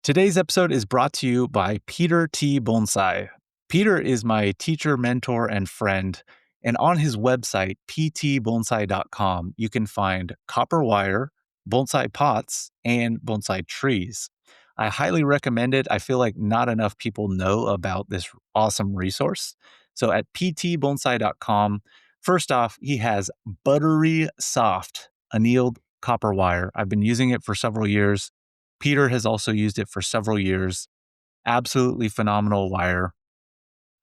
Today's episode is brought to you by Peter T. Bonsai. Peter is my teacher, mentor, and friend. And on his website, ptbonsai.com, you can find copper wire, bonsai pots, and bonsai trees. I highly recommend it. I feel like not enough people know about this awesome resource. So at ptbonsai.com, first off, he has buttery soft annealed copper wire. I've been using it for several years. Peter has also used it for several years. Absolutely phenomenal wire.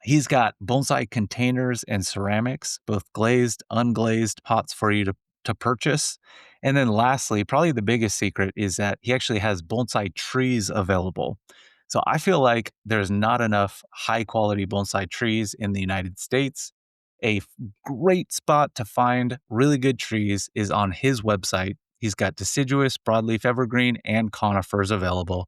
He's got bonsai containers and ceramics, both glazed, unglazed pots for you to purchase. And then lastly, probably the biggest secret is that he actually has bonsai trees available. So I feel like there's not enough high quality bonsai trees in the United States. Great spot to find really good trees is on his website. He's got deciduous, broadleaf evergreen, and conifers available.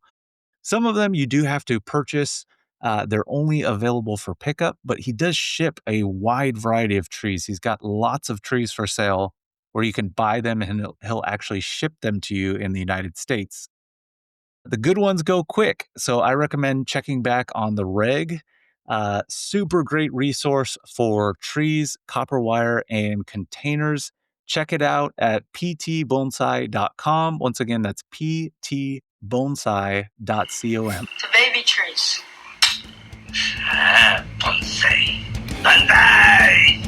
Some of them you do have to purchase. They're only available for pickup, but he does ship a wide variety of trees. He's got lots of trees for sale where you can buy them and he'll actually ship them to you in the United States. The good ones go quick, so I recommend checking back on the reg. Super great resource for trees, copper wire, and containers. Check it out at ptbonsai.com. Once again, that's ptbonsai.com. To baby trees. Bonsai. Bonsai.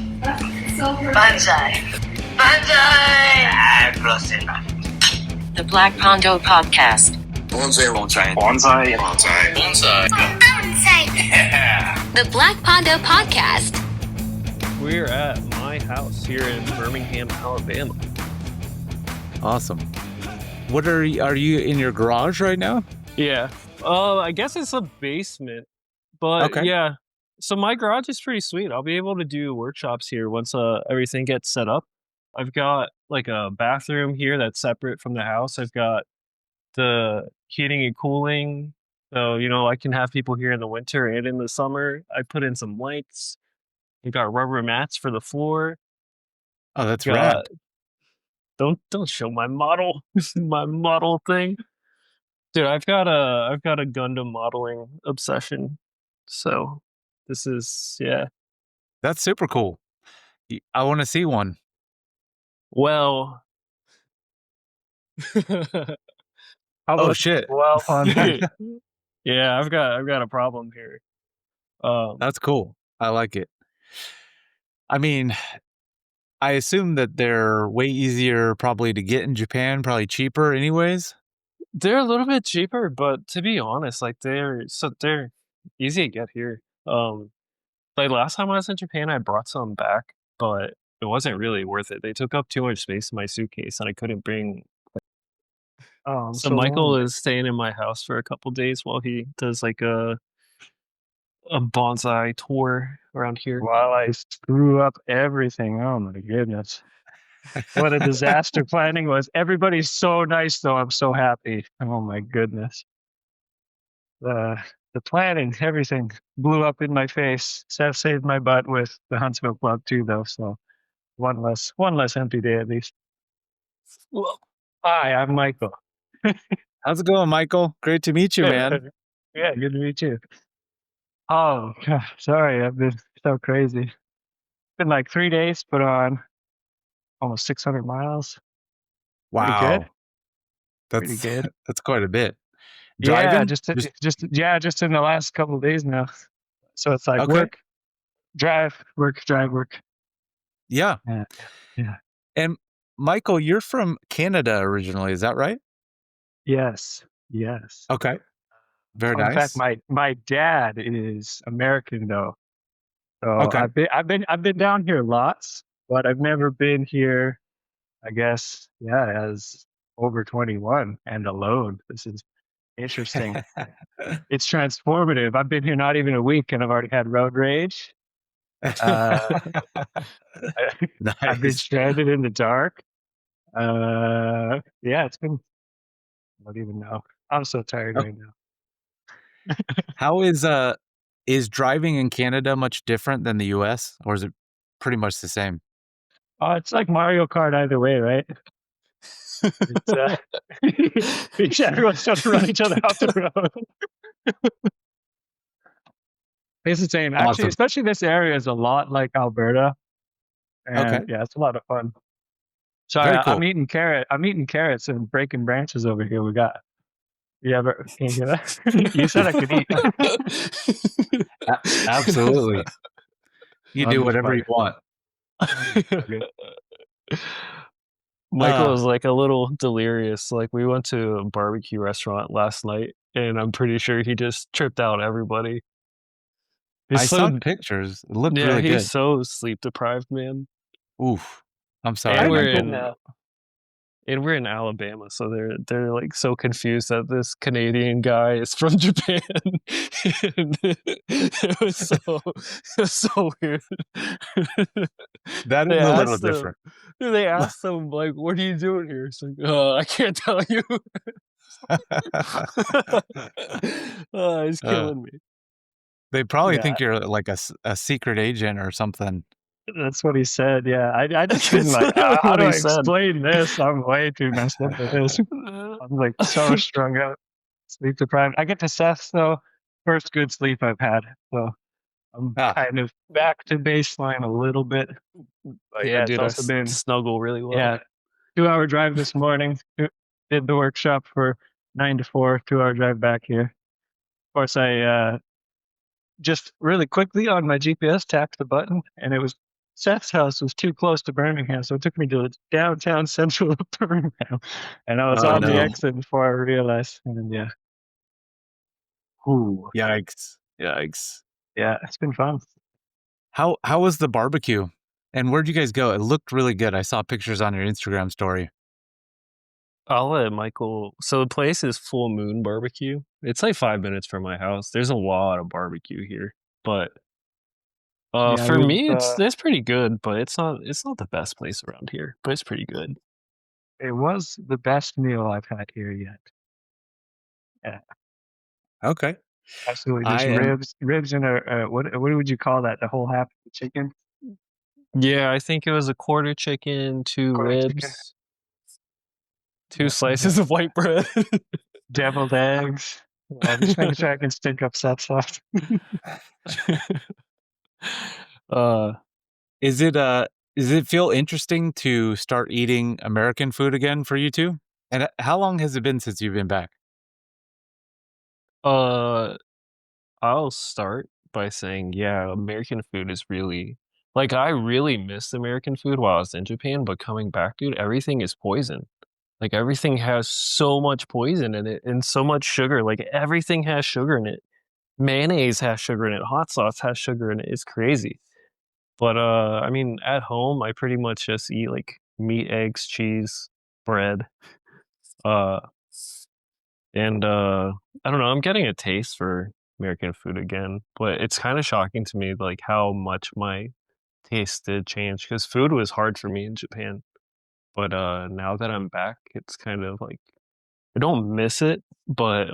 Bonsai. Bonsai. Close enough. The Black Pondo Podcast. Bonsai. Bonsai. Bonsai. Bonsai. Bonsai. The Black Pondo Podcast. We're at my house here in Birmingham, Alabama. Awesome. What are you in your garage right now? Yeah. I guess it's a basement. But Okay. yeah. So my garage is pretty sweet. I'll be able to do workshops here once everything gets set up. I've got like a bathroom here that's separate from the house. I've got the heating and cooling. So, I can have people here in the winter and in the summer. I put in some lights. We've got rubber mats for the floor. Oh, that's rad. Don't show my model. My model thing. Dude, I've got a Gundam modeling obsession. So this is That's super cool. I want to see one. Well. Oh shit. Well, yeah, I've got a problem here. That's cool. I like it. I mean, I assume that they're way easier probably to get in Japan, probably cheaper anyways. They're a little bit cheaper, but to be honest, like they're easy to get here. Like last time I was in Japan, I brought some back, but it wasn't really worth it. They took up too much space in my suitcase, and I couldn't bring. So Michael is staying in my house for a couple days while he does like a bonsai tour around here. While I screw up everything. Oh my goodness. What a disaster planning was. Everybody's so nice though. I'm so happy. Oh my goodness. The planning, everything blew up in my face. Seth saved my butt with the Huntsville Club too though, so one less empty day at least. Well, hi, I'm Michael. How's it going, Michael? Great to meet you, man. Yeah, good to meet you. Oh, sorry, I've been so crazy. It's been like 3 days, put on almost 600 miles. Wow. Pretty good. That's quite a bit. Yeah, Driving? just in the last couple of days now. So it's like work, drive, work, drive, work. Yeah. Yeah. And Michael, you're from Canada originally, is that right? Yes. Okay. Very In nice. fact, my dad is American though. So Okay. I've been down here lots, but I've never been here, I guess, as over 21 and alone. This is interesting. It's transformative. I've been here not even a week and I've already had road rage. I've been Nice. stranded in the dark. It's been, I don't even know. I'm so tired right now. How is driving in Canada much different than the US, or is it pretty much the same? It's like Mario Kart either way, right? It's, everyone's trying to run each other off the road. It's the same. Actually, Awesome. especially this area is a lot like Alberta. Okay. And yeah, it's a lot of fun. Sorry, Very I'm cool. eating carrots and breaking branches over here. You ever, can you hear that? You said I could eat. Absolutely. You I'm do just whatever you bugging. want. Michael Uh, was like a little delirious. Like we went to a barbecue restaurant last night, and I'm pretty sure he just tripped out everybody. He's I saw so pictures. It looked yeah, really he's good. so sleep deprived, man. Oof. I'm And sorry, I we're did Michael. in that. and we're in Alabama, so they're like so confused that this Canadian guy is from Japan. And it was so weird. That they is a little asked him different. they asked him like, "What are you doing here?" He's like, I can't tell you." He's Uh, killing me. they probably Yeah, think you're like a secret agent or something. that's what he said. Yeah, I just couldn't That's like. literally How what do he I said. explain this? I'm way too messed up for this. I'm like so strung out, sleep deprived. I get to Seth's though, first good sleep I've had. So I'm Ah, kind of back to baseline a little bit. But Yeah, yeah, it's dude, also been snuggle really well. yeah 2 hour drive this morning. Did the workshop for 9 to 4. 2 hour drive back here. Of course, I just really quickly on my GPS tapped the button, and it was Seth's house was too close to Birmingham, so it took me to downtown central of Birmingham, and I was oh on the no. exit before I realized. And then, yeah, ooh, Yikes. Yikes. yeah, it's been fun. How was the barbecue? And where'd you guys go? It looked really good. I saw pictures on your Instagram story. I'll let Michael. So the place is Full Moon Barbecue. It's like 5 minutes from my house. There's a lot of barbecue here, but Yeah, for we've me, it's pretty good. But it's not the best place around here, but it's pretty good. it was the best meal I've had here yet. Yeah, Okay. absolutely, I just am ribs and a what would you call that? The whole half of the chicken, Yeah, I think it was a quarter chicken, two quarter chicken, ribs, two yeah, slices of white bread. deviled eggs. I'm just making sure I can stink up Seth's sauce. uh, Does it feel interesting to start eating American food again for you two? And how long has it been since you've been back? uh, I'll start by saying, yeah, American food is really like I really missed American food while I was in Japan, but coming back, dude, everything is poison. Like everything has so much poison in it and so much sugar. Like everything has sugar in it. Mayonnaise has sugar in it. Hot sauce has sugar in it. It's crazy. But I mean, at home, I pretty much just eat like meat, eggs, cheese, bread. Uh, and I don't know. I'm getting a taste for American food again, but it's kind of shocking to me like how much my taste did change because food was hard for me in Japan. But now that I'm back, it's kind of like I don't miss it, but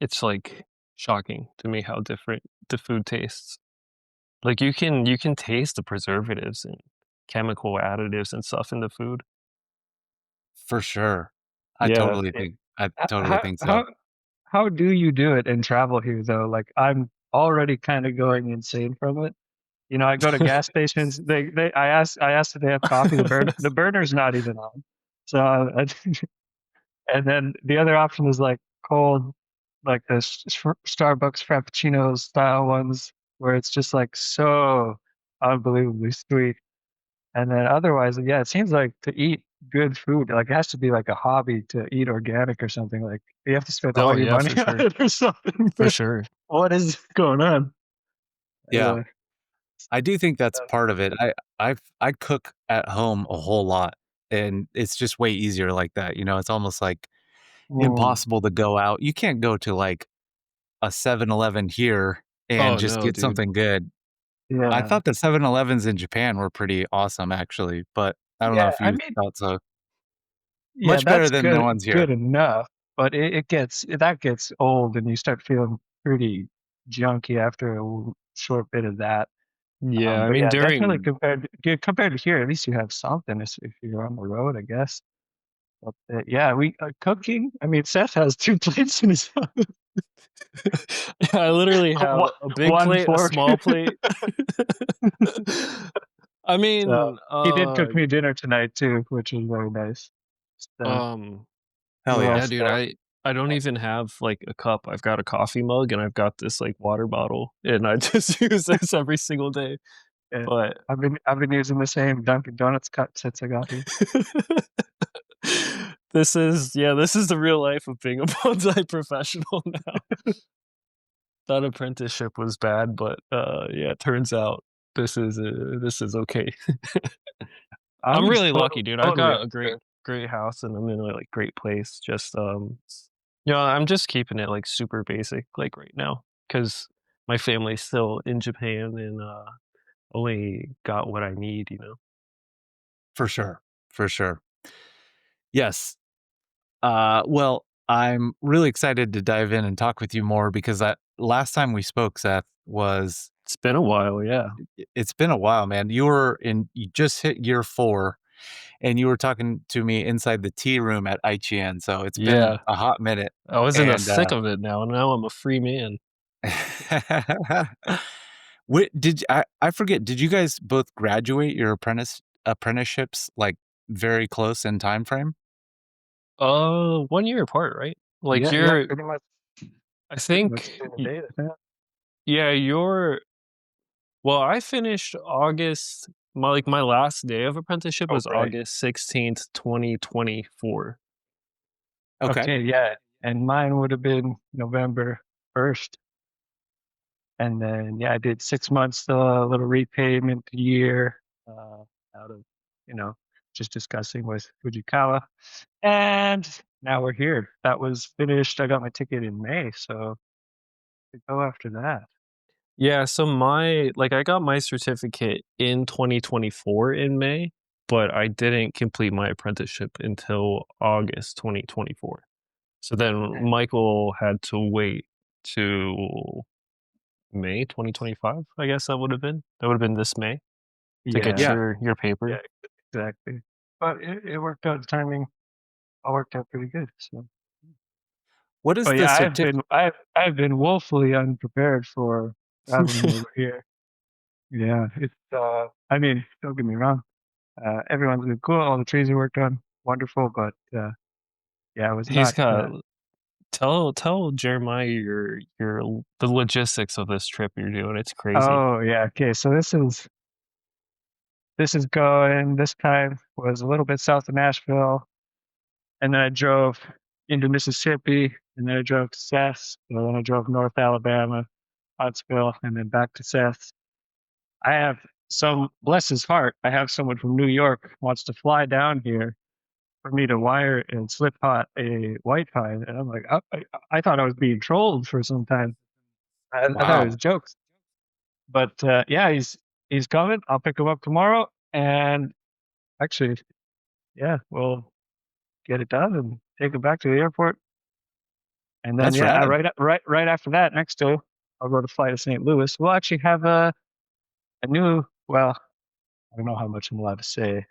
it's like shocking to me how different the food tastes. Like you can taste the preservatives and chemical additives and stuff in the food. For sure. Yeah. I totally How think so. how how do you do it and travel here though? Like I'm already kind of going insane from it. You know, I go to gas stations. I asked if they have coffee. The burner's not even on. So and then the other option is like cold, like the Starbucks Frappuccino style ones, where it's just like so unbelievably sweet. And then otherwise, yeah, it seems like to eat good food, like it has to be like a hobby to eat organic or something. Like you have to spend Oh all your yeah, money for on sure. it or something. For sure. What is going on? Yeah. Uh, I do think that's part of it. I cook at home a whole lot, and it's just way easier like that. It's almost like mm, impossible to go out. You can't go to like a 7-Eleven here and Oh just no, get dude. something good. I yeah, thought the 7-Elevens in Japan were pretty awesome actually, but I don't know yeah. if I you mean, thought so. yeah, Much better that's than the good, ones good here. enough. But that gets old, and you start feeling pretty junky after short bit of that. Yeah, I But mean yeah, definitely during compared to here, at least you have something if you're on the road, I guess. But, yeah, we cooking. I mean, Seth has 2 plates in his house. I literally have One a big one plate, a fork. small plate. I So mean, he did cook me dinner tonight too, which was very nice. Just, Hell yeah, yeah. dude, I don't even have like a cup. I've got a coffee mug and I've got this like water bottle, and I just use this every single day. yeah, But I've been using the same Dunkin' Donuts cup since I got here. this is the real life of being a bonsai professional now. That apprenticeship was bad, but yeah, it turns out this is okay. I'm I'm really lucky, dude. I've totally got a great house and I'm in a like great place. Just I'm just keeping it like super basic like right now because my family's still in Japan and only got what I need, you know. For sure. For sure. Yes. Well, I'm really excited to dive in and talk with you more because last time we spoke, Seth, was It's been a while, yeah. it's been a while, man. You just hit year 4 and you were talking to me inside the tea room at IGN. So it's been Yeah. a hot minute. I was in the And thick of it now, and now I'm a free man. I forget, did you guys both graduate your apprenticeships like very close in time frame? 1 year apart, right? Like yeah, you're I pretty much think to the date. Yeah. yeah, you're well, I finished August my last day of apprenticeship Oh, was right. August 16th, 2024. Okay. Okay, yeah, and mine would have been November 1st, and then yeah, I did 6 months, a little repayment a year, out of you know just discussing with Fujikawa, and now we're here. That was finished. I got my ticket in May, so to go after that. Yeah, so I got my certificate in 2024 in May, but I didn't complete my apprenticeship until August 2024. So then Okay. Michael had to wait to May 2025, I guess that would have been. That would have been this May to get Yeah, Yeah. your paper. yeah, exactly. But it worked out. The timing all worked out pretty good. So. What is But the yeah, certificate? I've been woefully unprepared for traveling over here. Yeah, it's I mean, don't get me wrong. Everyone's been cool. All the trees are worked on, wonderful. But yeah, it was He's not. got tell Jeremiah the logistics of this trip you're doing. It's crazy. Oh yeah, okay. So this is going. This time was a little bit south of Nashville, and then I drove into Mississippi, and then I drove to Seth, and then I drove North Alabama, Huntsville, and then back to Seth. I have bless his heart, I have someone from New York wants to fly down here for me to wire and slip pot a white pine. And I'm like, I thought I was being trolled for some time. I thought it was Wow. jokes. But yeah, he's coming. I'll pick him up tomorrow. And actually, yeah, we'll get it done and take him back to the airport. And then That's yeah, rad. right after that, next day, I'll go to fly to St. Louis. We'll actually have a new well, I don't know how much I'm allowed to say.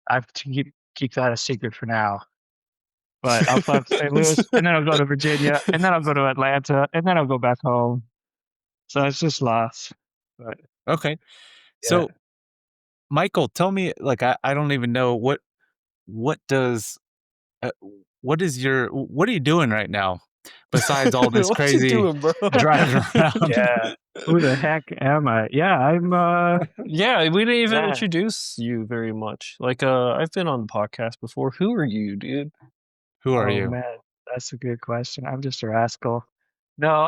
I have to keep that a secret for now. But I'll fly to St. Louis, and then I'll go to Virginia, and then I'll go to Atlanta, and then I'll go back home. So it's just lots. But Okay. yeah. So, Michael, tell me, like, I don't even know what does uh, what are you doing right now besides all this What you crazy doing, bro? driving around? Yeah. Who the heck am I? Yeah, I'm Yeah, we didn't even yeah. introduce you very much. Like, I've been on the podcast before. Who are you, dude? Who are Oh you? man, that's a good question. I'm just a rascal. No,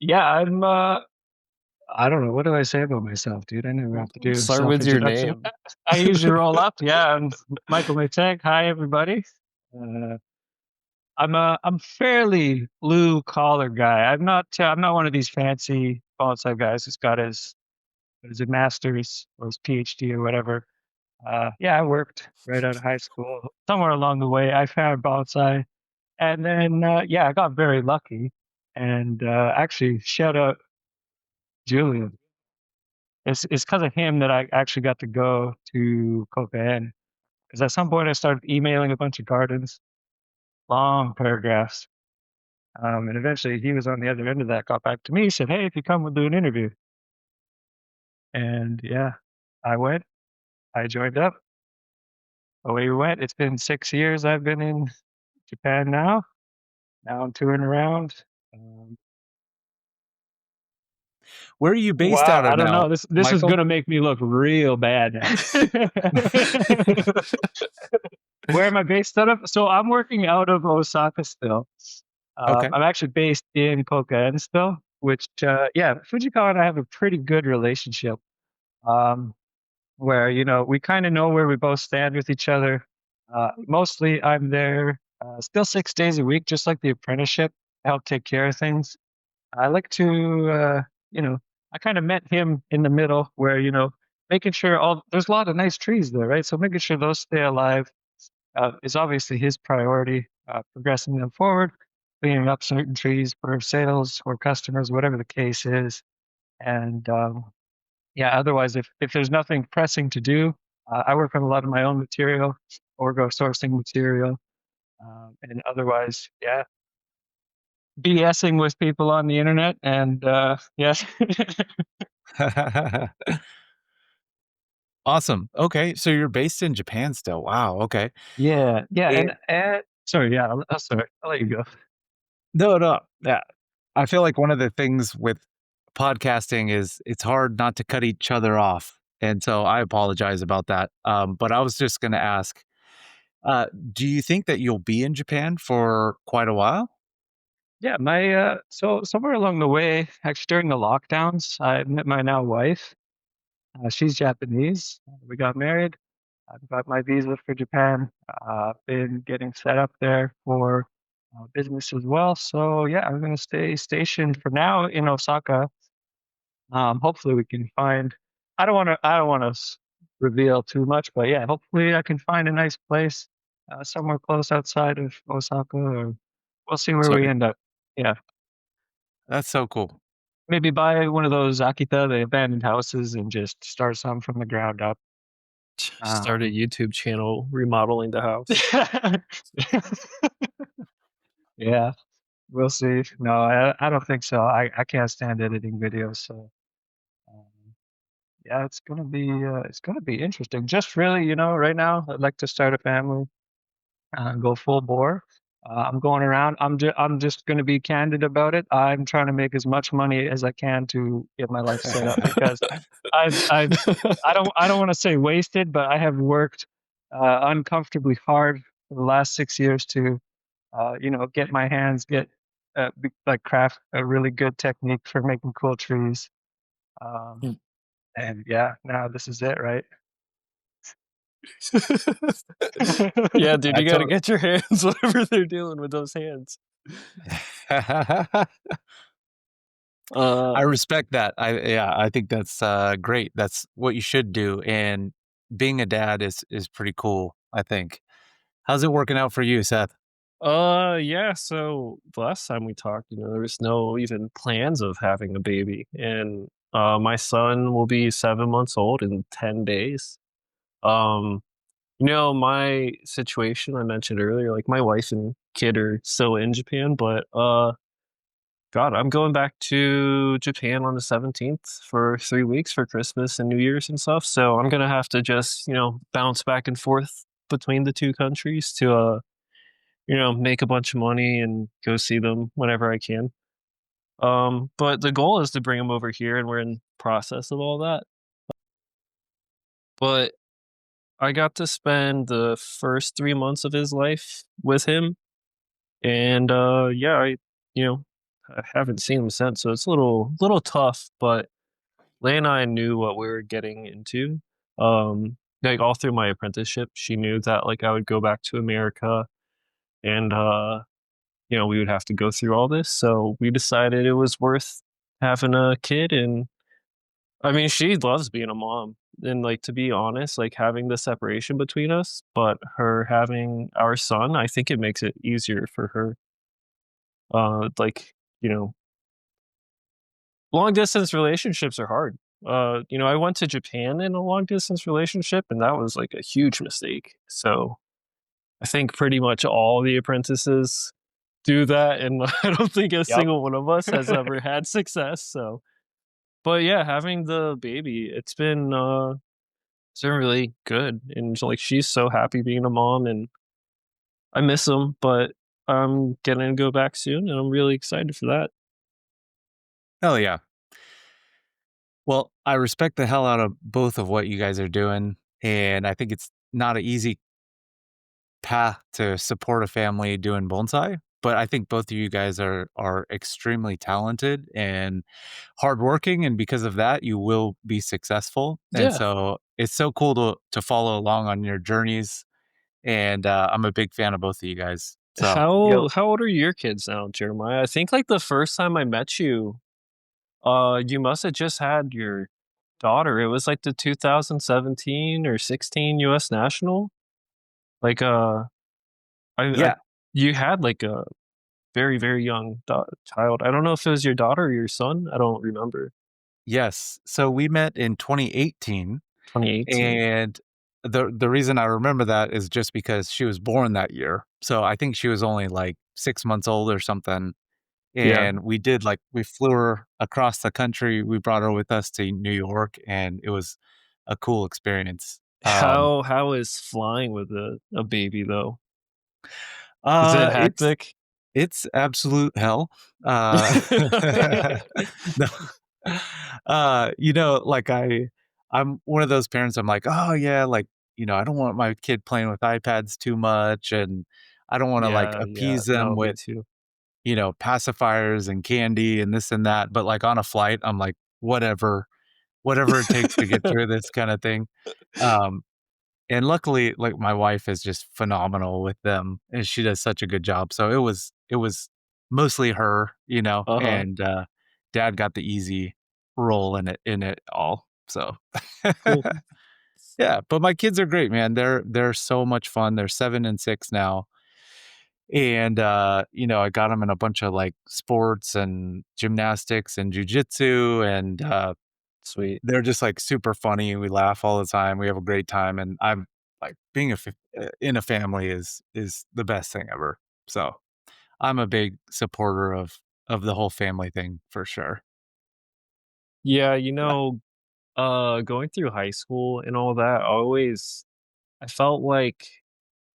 yeah, I'm I don't know. What do I say about myself, dude? I never have to do Start with your self-introduction. name. I usually roll up. Yeah, I'm Michael McTeague. Hi, everybody. Uh, I'm fairly blue collar guy. I'm not one of these fancy bonsai guys who's got his master's or his PhD or whatever. Yeah, I worked right out of high school. Somewhere along the way, I found bonsai, and then yeah, I got very lucky. And actually, shout out Julian. it's because of him that I actually got to go to Copenhagen. Because at some point I started emailing a bunch of gardens, long paragraphs. And eventually he was on the other end of that, got back to me, said, "Hey, if you come, we'll do an interview." And yeah, I went, I joined up, away we went. It's been 6 years I've been in Japan now. Now I'm touring around. Um, Where are you based wow, out I of don't now, know. This is Michael? gonna make me look real bad now. Where am I based out of? So I'm working out of Osaka still. Okay. I'm actually based in Kokan still, which, yeah, Fujikawa and I have a pretty good relationship, um, where, we kind of know where we both stand with each other. Mostly I'm there still 6 days a week, just like the apprenticeship, help take care of things. I like to, I kind of met him in the middle where, making sure there's a lot of nice trees there, right? So making sure those stay alive is obviously his priority, progressing them forward, cleaning up certain trees for sales or customers, whatever the case is. And yeah, otherwise, if there's nothing pressing to do, I work on a lot of my own material or go sourcing material. And otherwise, yeah, BSing with people on the internet. And yes, Awesome. Okay, so you're based in Japan still. Wow, okay. yeah, yeah. Eh And sorry, yeah, sorry, I'll let you go. no, no, yeah. I feel like one of the things with podcasting is it's hard not to cut each other off, and so I apologize about that. But I was just gonna ask, uh, do you think that you'll be in Japan for quite a while? Yeah, so somewhere along the way, actually during the lockdowns, I met my now wife. She's Japanese. We got married. I've got my visa for Japan. Been getting set up there for business as well. So yeah, I'm gonna stay stationed for now in Osaka. Hopefully we can find. I don't want to reveal too much, but yeah, hopefully I can find a nice place somewhere close outside of Osaka, or we'll see where we Sorry. end up. Yeah. That's so cool. Maybe buy one of those Akita, the abandoned houses, and just start some from the ground up. Start a Um, YouTube channel remodeling the house. yeah, we'll see. No, I don't think so. I can't stand editing videos, so um, yeah, it's gonna be interesting. Just really, right now, I'd like to start a family, go full bore. I'm going around. I'm just going to be candid about it. I'm trying to make as much money as I can to get my life set up because I've I don't want to say wasted, but I have worked uncomfortably hard for the last 6 years to like craft a really good technique for making cool trees. Um, Mm. and yeah, now this is it, right? Yeah, dude, I you gotta tot get your hands whatever they're doing with those hands. Uh, I respect that. I think that's, great. That's what you should do, and being a dad is pretty cool, I think. How's it working out for you, Seth? yeah, so the last time we talked, there was no even plans of having a baby, and, my son will be 7 months old in 10 days. Um, my situation I mentioned earlier, like, my wife and kid are still in Japan, but, God, I'm going back to Japan on the 17th for 3 weeks for Christmas and New Year's and stuff, so I'm gonna have to just, bounce back and forth between the 2 countries to, make a bunch of money and go see them whenever I can. But the goal is to bring him over here, and we're in process of all that. But I got to spend the first 3 months of his life with him, and, yeah, you know, I haven't seen him since, so it's a little tough, but Leigh and I knew what we were getting into. Like, all through my apprenticeship, she knew that, like, I would go back to America and, we would have to go through all this, so we decided it was worth having a kid, and, I mean, she loves being a mom, and, like, to be honest, like, having the separation between us, but her having our son, I think it makes it easier for her. Like, you know, long distance relationships are hard. I went to Japan in a long distance relationship, and that was like a huge mistake. So I think pretty much all the apprentices do that, and I don't think a Yep. single one of us has ever had success. So, but yeah, having the baby, it's been really good, and like she's so happy being a mom, and I miss them, but I'm gonna go back soon, and I'm really excited for that. Hell yeah. Well, I respect the hell out of both of what you guys are doing, and I think it's not an easy path to support a family doing bonsai, but I think both of you guys are extremely talented and hardworking, and because of that, you will be successful. And Yeah. so it's so cool to follow along on your journeys, and I'm a big fan of both of you guys. So How Yep. how old are your kids now, Jeremiah? I think like the first time I met you, you must have just had your daughter. It was like the 2017 or 16 US National. Like I yeah, you had like a very, very young child. I don't know if it was your daughter or your son. I don't remember. yes. So we met in 2018. 2018. And the reason I remember that is just because she was born that year. So I think she was only like 6 months old or something, Yeah. and we flew her across the country, we brought her with us to New York, and it was a cool experience. How is flying with a baby though? Is it It's hectic? it's absolute hell. Uh, no. Like I'm one of those parents, I'm like, "Oh, yeah, like, I don't want my kid playing with iPads too much, and I don't wanna, like, Yeah, yeah. appease them No, me with, too. pacifiers and candy and this and that." But, like, on a flight, I'm like, whatever it takes to get through this kinda thing." Um, and luckily, like, my wife is just phenomenal with them, and she does such a good job. So it was mostly her, Uh-huh. and, dad got the easy role in it all. So Cool. yeah, but my kids are great, man. They're so much fun. They're 7 and 6 now, and, I got them in a bunch of, like, sports and gymnastics and jujitsu, and, Sweet. they're just, like, super funny, we laugh all the time, we have a great time, and I'm like, being in a family is the best thing ever, so, I'm a big supporter of the whole family thing for sure. Yeah, Yeah. going through high school and all that, I felt like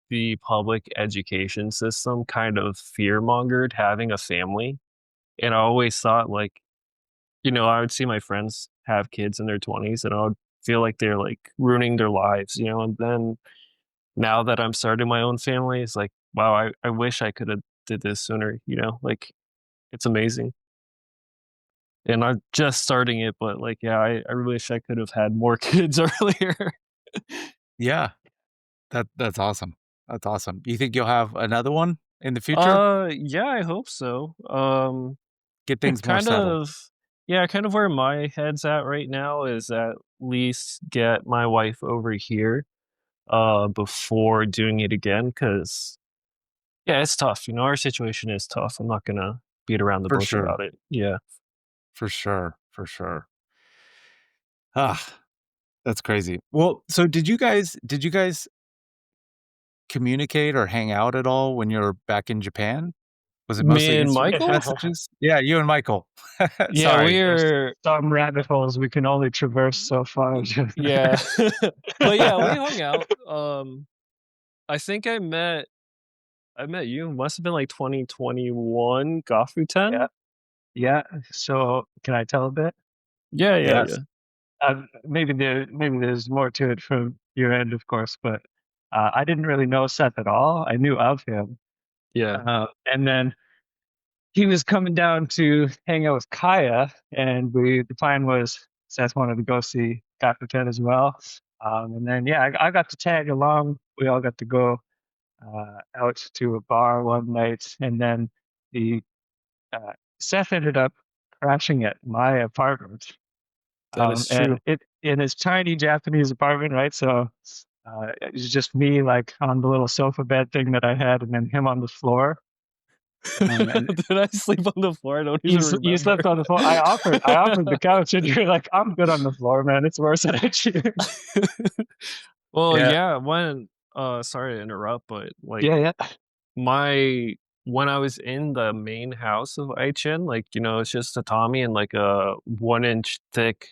the public education system kind of fear-mongered having a family, and I always thought, like, I would see my friends have kids in their 20s, and I would feel like they're, like, ruining their lives, and then now that I'm starting my own family, it's like, wow, I wish I coulda did this sooner, like, it's amazing. And I'm just starting it, but, like, yeah, I wish I could have had more kids earlier. Yeah, that's awesome. That's awesome. You think you'll have another one in the future? Yeah, I hope so. Get things more Kind settled. of yeah, kind of where my head's at right now is at least get my wife over here, before doing it again. Cause yeah, it's tough, our situation is tough. I'm not gonna beat around the For bush sure. about it. Yeah. For sure, for sure. Ah, that's crazy. Well, so did you guys communicate or hang out at all when you were back in Japan? Was it Me mostly and instant Michael? messages? Yeah, you and Michael. Yeah, Sorry. There's we're some rabbit holes we can only traverse so far. yeah. But yeah, we hung out. I think I met you, must have been like 2021 Yeah, Gafuten? yeah. So can I tell a bit? Yeah, yeah, yeah. Yes. Maybe there's more to it from your end, of course, but I didn't really know Seth at all. I knew of him, Yeah, and then he was coming down to hang out with Kaya, and the plan was Seth wanted to go see Dr. Ted as well. And then yeah, I got to tag along. We all got to go out to a bar one night, and then the Seth ended up crashing at my apartment. that is And true. it in his tiny Japanese apartment, right? So it was just me like on the little sofa bed thing that I had, and then him on the floor. And Did I sleep on the floor? I don't even remember. you slept on the floor. I offered the couch, and you're like, "I'm good on the floor, man. It's worse than HU." Well, Yeah, yeah, when sorry to interrupt, but like yeah, yeah. my when I was in the main house of HN, like, it's just tatami and like a 1 inch thick,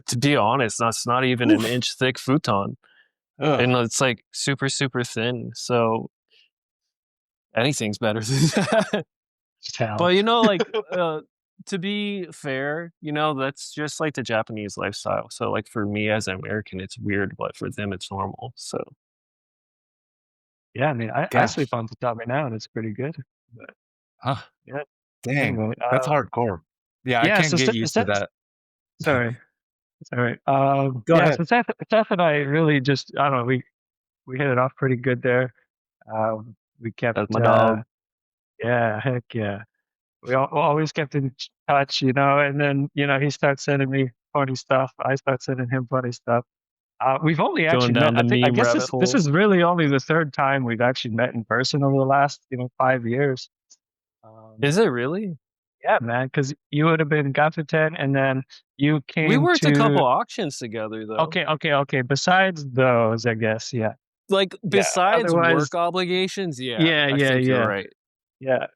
to be honest, that's not even an Oof. inch thick futon. Ugh. And it's like super, super thin. So anything's better than that. Just hell. But like to be fair, that's just like the Japanese lifestyle. So like for me as an American, it's weird, but for them it's normal. So Yeah, I mean, I sleep Gosh. on tatami now, and it's pretty good. But Huh. yeah, Dang. anyway, That's hardcore. Yeah, I yeah. can't So get used to that. sorry, sorry. Go Yeah. ahead. So Seth and I really just, I don't know, we hit it off pretty good there. We kept, that's my dog. yeah, heck yeah. We always kept in touch, and then, he starts sending me funny stuff. I start sending him funny stuff. We've only Going actually met, down the I meme guess rabbit this hole. is really only the third time we've actually met in person over the last, 5 years. Is it really? Yeah, man, because you would have been Gafuten, and then you We came worked a couple to. auctions together though. Okay. Besides those, I guess, yeah, Like yeah. besides Otherwise, work obligations, yeah, yeah, I yeah, think you're yeah, right. yeah.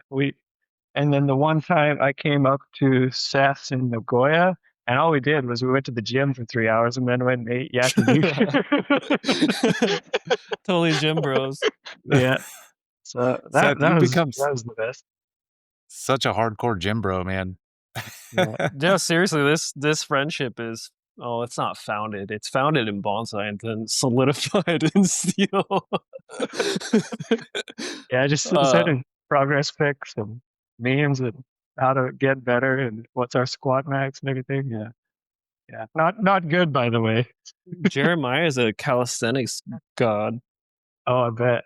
And then the one time I came up to Seth's in Nagoya, and all we did was we went to the gym for 3 hours and then went and ate yakiniku. Totally gym bros. Yeah, so that Seth, that you've was become that was the best. such a hardcore gym bro, man. Yeah, Yeah, seriously, this friendship is it's not founded. It's founded in bonsai and then solidified in steel. yeah. Just uh, sending progress pics and memes and how to get better and what's our squat max and everything. Yeah, yeah. Not good, by the way. Jeremiah is a calisthenics god. Oh, I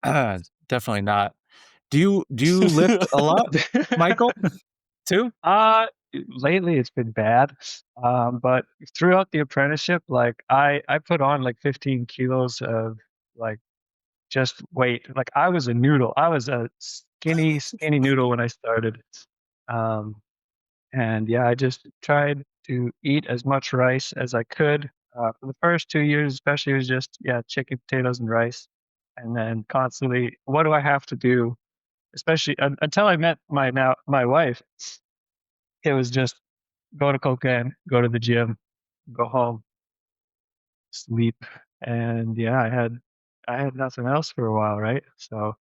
bet. Definitely not. Do you lift a lot, Michael, too? Lately it's been bad. But throughout the apprenticeship, like I put on like 15 kilos of like just weight. Like I was a noodle. I was a skinny noodle when I started. Um, and yeah, I just tried to eat as much rice as I could. For the first 2 years, especially, it was just, yeah, chicken, potatoes, and rice. And then constantly, what do I have to do? Especially until I met my wife, it was just go to cocaine, go to the gym, go home, sleep, and yeah, I had nothing else for a while, right? So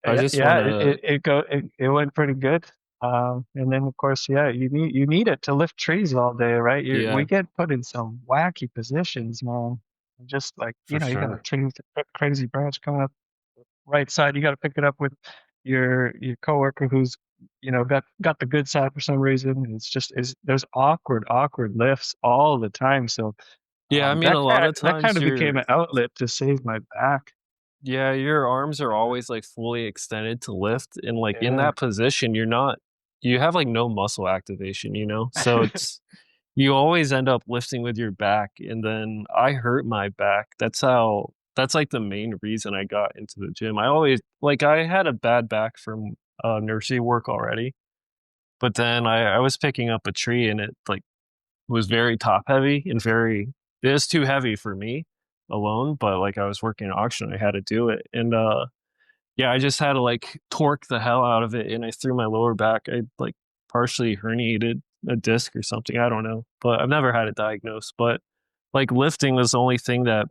I just yeah, want it to, it, it went pretty good. And then of course, yeah, you need it to lift trees all day, right? We yeah, get put in some wacky positions, man. Just like, For you got a sure. tree with a crazy branch coming up right side. You got to pick it up with your coworker who's, got the good side for some reason. It's there's awkward lifts all the time. So yeah. I mean, that a lot kind of that kind times of became an outlet to save my back. your arms are always like fully extended to lift, and like in Yeah. that position, you have like no muscle activation, So you always end up lifting with your back, and then I hurt my back. That's like the main reason I got into the gym. I had a bad back from nursery work already, but then I was picking up a tree and it like was very top heavy and it was too heavy for me alone, but like I was working an auction, I had to do it. And yeah, I just had to like torque the hell out of it, and I threw my lower back. I like partially herniated a disc or something. I don't know, but I've never had it diagnosed. But like lifting was the only thing that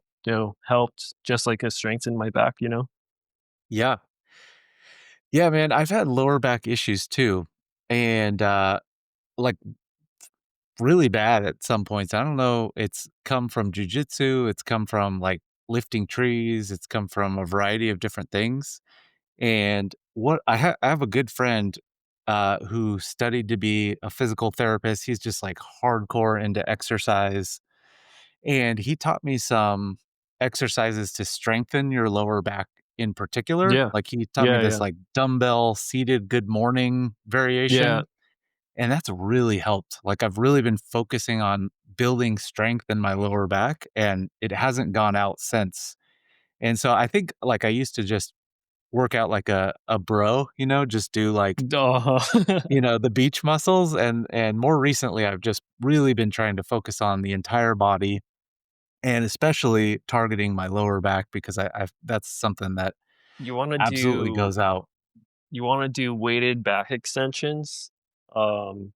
helped, just like it strengthened my back. Yeah. Yeah, man, I've had lower back issues too, and, like, really bad at some points. I don't know, it's come from jujitsu, it's come from, like, lifting trees, it's come from a variety of different things, and what I have a good friend, who studied to be a physical therapist. He's just, like, hardcore into exercise, and he taught me some exercises to strengthen your lower back in particular. Yeah, Like, he taught me yeah, this, yeah, like, dumbbell seated good morning yeah. variation, and that's really helped. Like, I've really been focusing on building strength in my lower back, and it hasn't gone out since. And so I think, like, I used to just work out like a bro, just do like, Uh-huh. the beach muscles, and more recently I've just really been trying to focus on the entire body and especially targeting my lower back because I've that's something that You wanna absolutely do goes out. weighted back extensions. Um,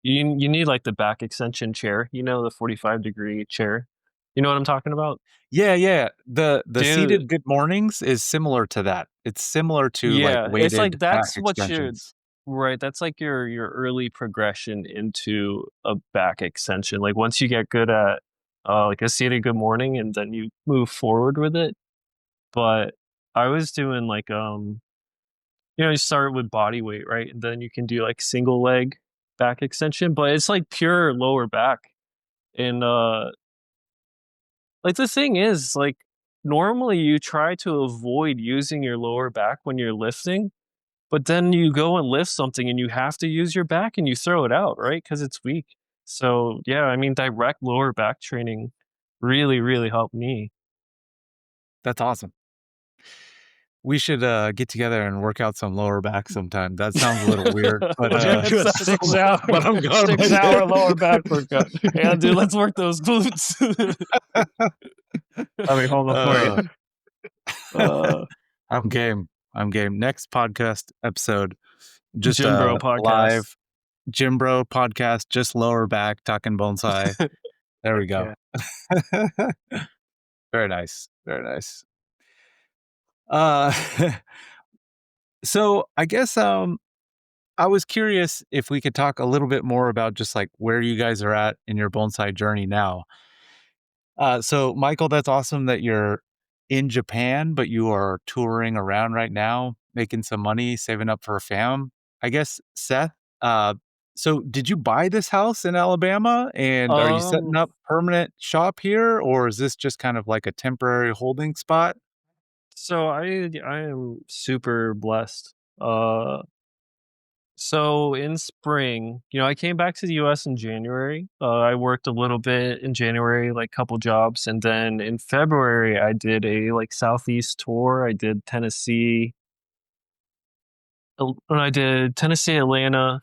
you need, like, the back extension chair, the 45-degree chair. You know what I'm talking about? Yeah, yeah. The Dude, seated good mornings is similar to that. It's similar to, like, yeah, it's weighted like back that's what you extensions. right, that's like your early progression into a back extension, like, once you get good at, like, a seated good morning and then you move forward with it, but I was doing, like, you start with body weight, right? And then you can do, like, single leg back extension, but it's, like, pure lower back, and, like, the thing is, like, normally you try to avoid using your lower back when you're lifting, but then you go and lift something and you have to use your back and you throw it out, right? Because it's weak. So, yeah, I mean, direct lower back training really, really helped me. That's awesome. We should, get together and work out some lower back sometime. That sounds a little weird, but, Yeah, do a Sounds 6 hour but I'm going with 6 hour it. lower back workout. yeah, dude, let's work those glutes. I'll be home for you. Uh, uh, I'm game. I'm game. Next podcast episode, just Gym Bro a podcast. live Gym Bro podcast, just lower back, talking bonsai. There we Heck go. yeah. Very nice. Very nice. Uh, so I guess, I was curious if we could talk a little bit more about just like where you guys are at in your bonsai journey now. So Michael, that's awesome that you're in Japan, but you are touring around right now, making some money, saving up for a fam. I guess Seth, uh, so did you buy this house in Alabama and are you setting um, up permanent shop here or is this just kind of like a temporary holding spot? so I am super blessed. So in spring, I came back to the US in January. I worked a little bit in January, like couple jobs, and then in February I did a like Southeast tour. I did Tennessee, when I did Tennessee, Atlanta,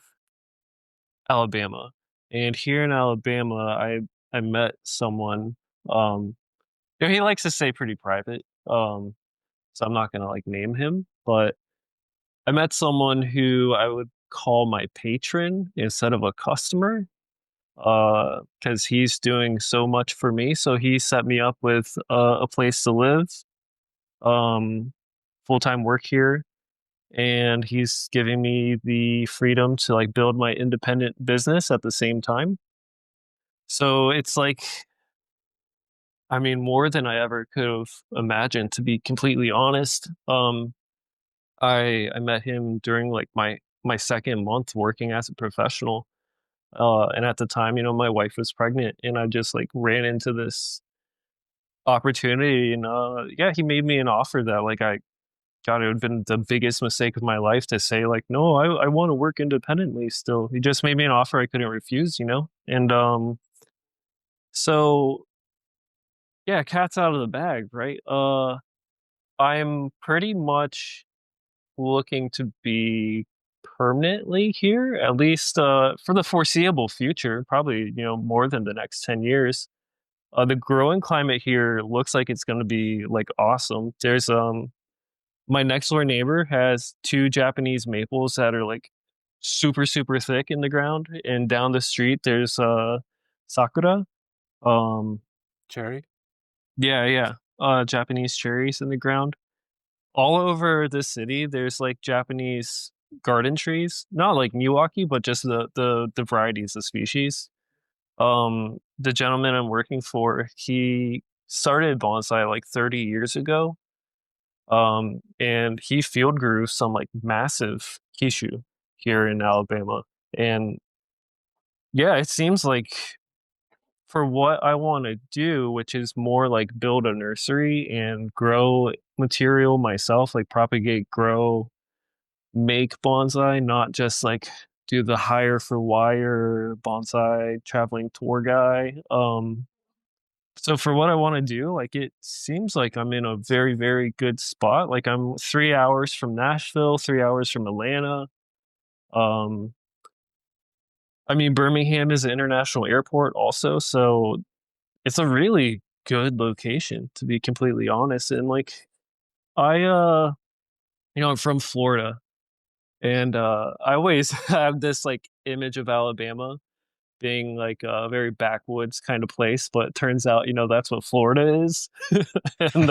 Alabama. And here in Alabama, I met someone. Um, he likes to stay pretty private. So I'm not gonna like name him, but I met someone who I would call my patron instead of a customer, because he's doing so much for me. So he set me up with a place to live, um, full time work here, and he's giving me the freedom to like build my independent business at the same time. So it's like, I mean, more than I ever could have imagined, to be completely honest. I met him during like my second month working as a professional. And at the time, my wife was pregnant and I just like ran into this opportunity and yeah, he made me an offer that like I God, it would have been the biggest mistake of my life to say like, no, I want to work independently still. He just made me an offer I couldn't refuse. And so yeah, cat's out of the bag, right? I'm pretty much looking to be permanently here, at least for the foreseeable future, probably, more than the next 10 years. The growing climate here looks like it's going to be like awesome. There's my next door neighbor has two Japanese maples that are like super super thick in the ground, and down the street there's sakura. Um, Cherry? yeah, yeah, Japanese cherries in the ground. All over the city, there's like Japanese garden trees, not like Milwaukee, but just the varieties, the species. The gentleman I'm working for, he started bonsai like 30 years ago. And he field grew some like massive kishu here in Alabama. And yeah, it seems like for what I want to do, which is more like build a nursery and grow material myself, like propagate, grow, make bonsai, not just like do the hire for wire bonsai traveling tour guy. So for what I want to do, like it seems like I'm in a very, very good spot. Like I'm 3 hours from Nashville, 3 hours from Atlanta. Um, I mean, Birmingham is an international airport also, so it's a really good location to be completely honest. And like I I'm from Florida and I always have this like image of Alabama being like a very backwoods kind of place, but it turns out, that's what Florida is. and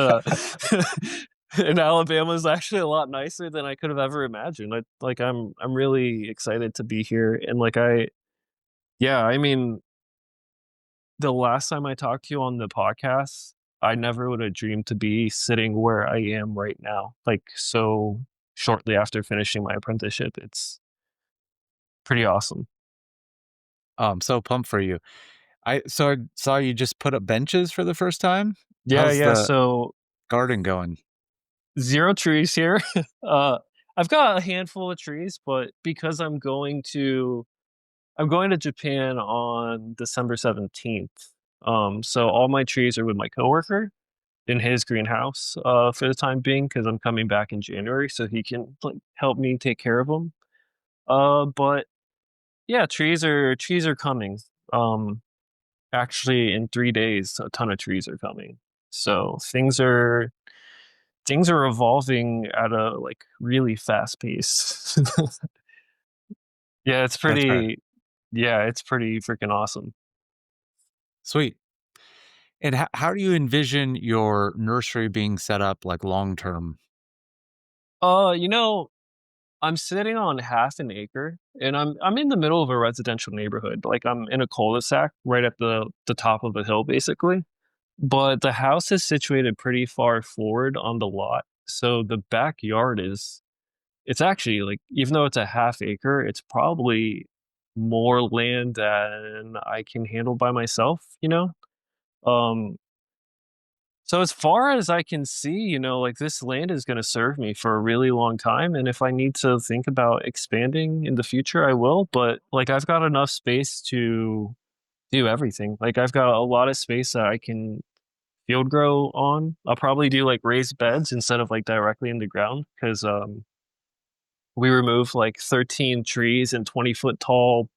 and Alabama is actually a lot nicer than I could have ever imagined. I'm really excited to be here and yeah, I mean, the last time I talked to you on the podcast, I never would have dreamed to be sitting where I am right now. Like so shortly after finishing my apprenticeship. It's pretty awesome. Oh, I'm so pumped for you. I saw you just put up benches for the first time. Yeah, How's yeah. the So garden going? zero trees here. uh I've got a handful of trees, but because I'm going to Japan on December 17th. So all my trees are with my coworker in his greenhouse for the time being because I'm coming back in January so he can like help me take care of them. But yeah, trees are coming. Um Actually in 3 days a ton of trees are coming. So things are evolving at a like really fast pace. Yeah, That's right. it's pretty freaking awesome. Sweet. And how do you envision your nursery being set up like long term? Uh, you know, I'm sitting on half an acre and I'm in the middle of a residential neighborhood. Like I'm in a cul-de-sac right at the top of a hill basically. But the house is situated pretty far forward on the lot. So the backyard it's actually like even though it's a half acre, it's probably more land than I can handle by myself. Um So as far as I can see, like this land is going to serve me for a really long time. And if I need to think about expanding in the future, I will. But like I've got enough space to do everything. Like I've got a lot of space that I can field grow on. I'll probably do like raised beds instead of like directly in the ground because we removed like 13 trees and 20-foot tall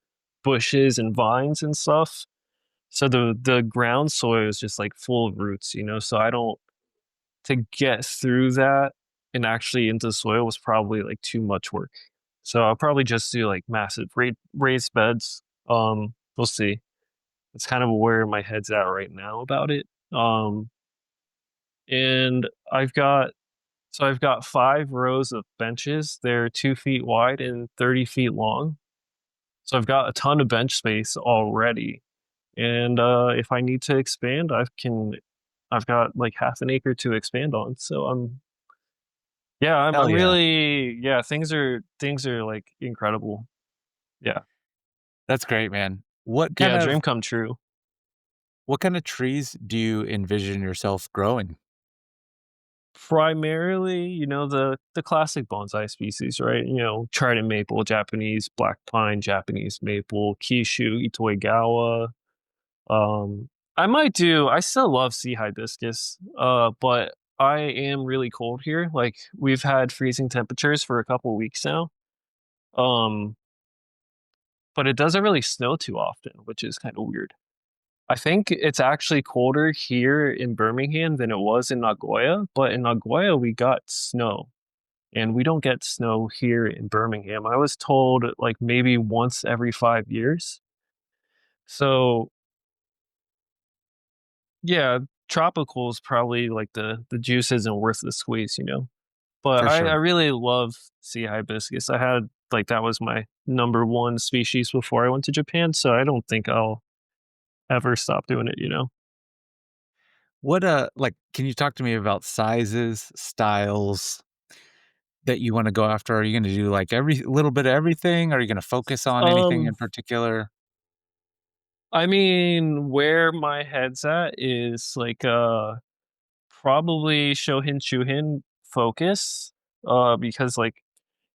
bushes and vines and stuff. So the ground soil is just like full of roots. So I don't to get through that and actually into the soil was probably like too much work. So I'll probably just do like massive raised beds. We'll see. It's kind of where my head's at right now about it. And I've got 5 rows of benches. They're 2 feet wide and 30 feet long. So I've got a ton of bench space already. And if I need to expand, I've got like half an acre to expand on. So I'm Hell yeah. really yeah, things are like incredible. Yeah. That's great, man. Yeah, dream come true. What kind of trees do you envision yourself growing? Primarily, the classic bonsai species, right? Trident maple, Japanese black pine, Japanese maple, Kishu, Itoigawa. Um I still love sea hibiscus, but I am really cold here. Like we've had freezing temperatures for a couple weeks now. Um but it doesn't really snow too often, which is kind of weird. I think it's actually colder here in Birmingham than it was in Nagoya, but in Nagoya we got snow and we don't get snow here in Birmingham. I was told like maybe once every 5 years. So, yeah, tropical is probably like the juice isn't worth the squeeze. But For I sure. really love sea hibiscus. I had like that was my number one species before I went to Japan, so I don't think I'll ever stop doing it. Like, can you talk to me about sizes, styles that you want to go after? Are you going to do like every little bit of everything? Are you going to focus on anything Um in particular? I mean, where my head's at is like probably Shohin Shuhin focus. Because like,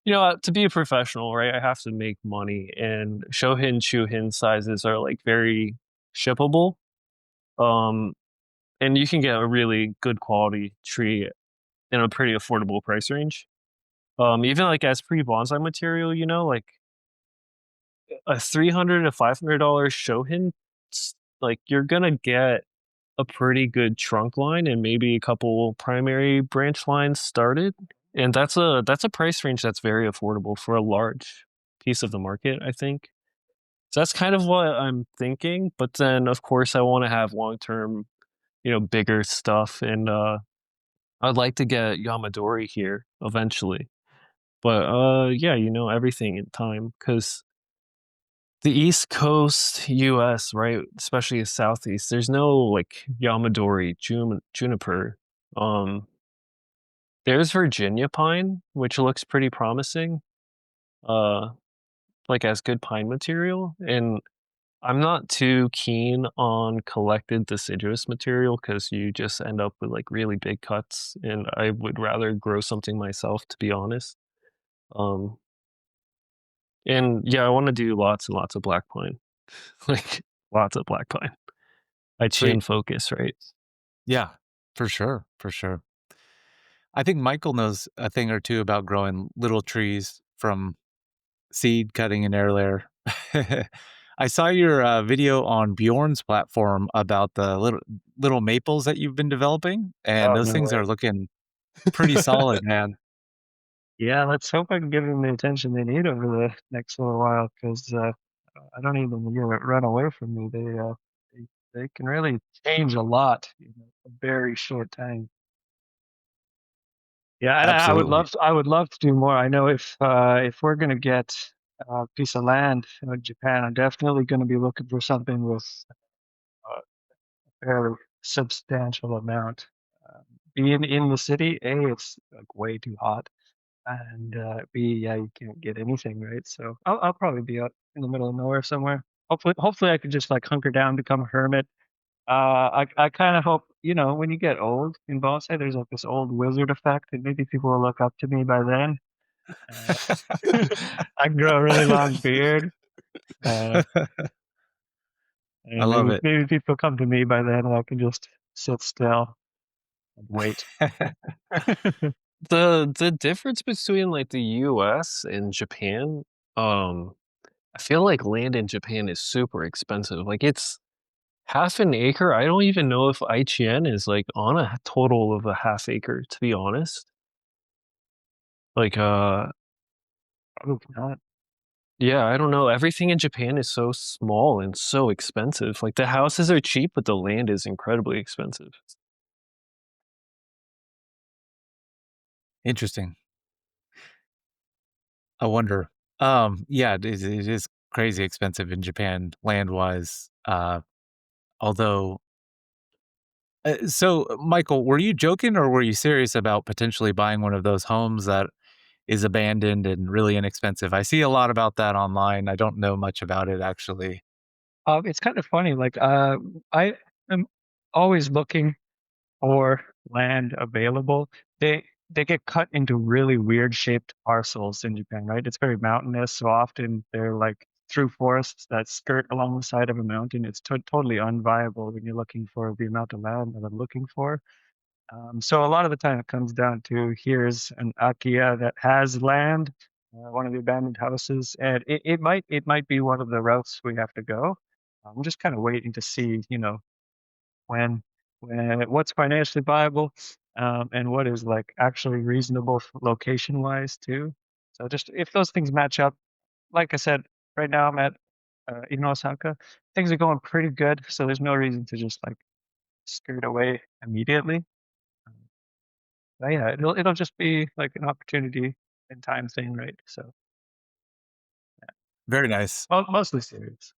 to be a professional, right, I have to make money and Shohin Shuhin sizes are like very shippable. Um and you can get a really good quality tree in a pretty affordable price range. Even like as pre bonsai material, like a $300 to $500 shohin, like you're gonna get a pretty good trunk line and maybe a couple primary branch lines started. And that's a price range that's very affordable for a large piece of the market, I think. So that's kind of what I'm thinking. But then of course I want to have long term, bigger stuff. And I'd like to get Yamadori here eventually. But yeah, everything in time. Because the East Coast US, right, especially the Southeast, there's no like Yamadori, juniper. Um, there's Virginia pine, which looks pretty promising, uh, like as good pine material. And I'm not too keen on collected deciduous material because you just end up with like really big cuts, and I would rather grow something myself, to be honest. Um, and yeah, I want to do lots and lots of black pine, like lots of black pine. Sweet. Chin focus, right? Yeah, for sure. For sure. I think Michael knows a thing or two about growing little trees from seed, cutting an air layer. I saw your video on Bjorn's platform about the little maples that you've been developing, and Oh, those no things way. are looking pretty solid, man. Yeah, let's hope I can give them the attention they need over the next little while, because I don't even run away from me. They can really change a lot in a very short time. Yeah, and Absolutely. I would love to do more. I know if we're gonna get a piece of land in Japan, I'm definitely gonna be looking for something with a fairly substantial amount. Being in the city, A, it's like way too hot, and B, yeah, you can't get anything, right? So I'll probably be out in the middle of nowhere somewhere. Hopefully I could just like hunker down, become a hermit. I kind of hope, when you get old in bonsai, there's like this old wizard effect, and maybe people will look up to me by then. Uh, I can grow a really long beard. Uh, I and love maybe it. maybe people come to me by then, and I can just sit still and wait. The difference between like the US and Japan, um, I feel like land in Japan is super expensive. Like it's half an acre. I don't even know if IGN is like on a total of a half acre, to be honest. Like Probably not. yeah, I don't know. Everything in Japan is so small and so expensive. Like the houses are cheap, but the land is incredibly expensive. Interesting. I wonder. Yeah, it is crazy expensive in Japan land wise. Although, so Michael, were you joking or were you serious about potentially buying one of those homes that is abandoned and really inexpensive? I see a lot about that online. I don't know much about it actually. It's kind of funny. Like, I am always looking for land available. They get cut into really weird shaped parcels in Japan, right? It's very mountainous, so often they're like through forests that skirt along the side of a mountain. It's totally unviable when you're looking for the amount of land that I'm looking for. So a lot of the time it comes down to here's an Akia that has land, one of the abandoned houses, and it might be one of the routes we have to go. I'm just kind of waiting to see, when what's financially viable, and what is like actually reasonable location wise too. So just if those things match up, like I said, right now I'm at in Osaka. Things are going pretty good, so there's no reason to just like skirt away immediately. But yeah, it'll just be like an opportunity and time thing, right? So Very nice. mostly serious.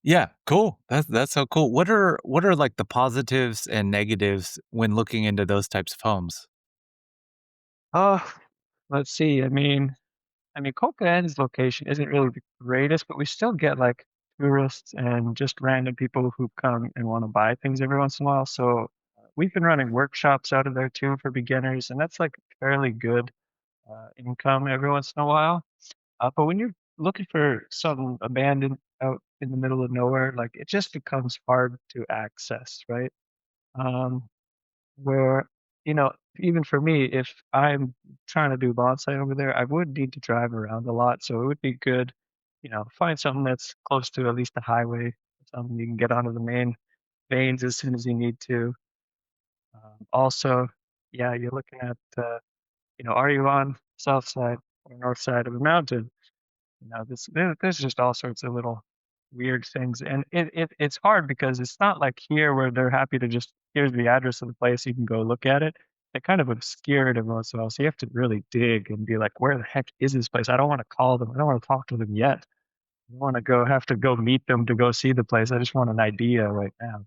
Yeah, cool. That's so cool. What are like the positives and negatives when looking into those types of homes? Uh, let's see. I mean, Kokoen's location isn't really the greatest, but we still get like tourists and just random people who come and want to buy things every once in a while. So we've been running workshops out of there too for beginners, and that's like fairly good income every once in a while. But when you're looking for something abandoned out in the middle of nowhere, like it just becomes hard to access, right? Um, where, even for me, if I'm trying to do bonsai over there, I would need to drive around a lot. So it would be good, find something that's close to at least a highway, something you can get onto the main veins as soon as you need to. Also, yeah, you're looking at, are you on south side or north side of a mountain? There's just all sorts of little weird things, and it's hard because it's not like here where they're happy to just here's the address of the place, you can go look at it. They kind of obscure it every once in a while, so you have to really dig and be like, where the heck is this place? I don't want to call them. I don't want to talk to them yet. I don't want to have to go meet them to go see the place. I just want an idea right now.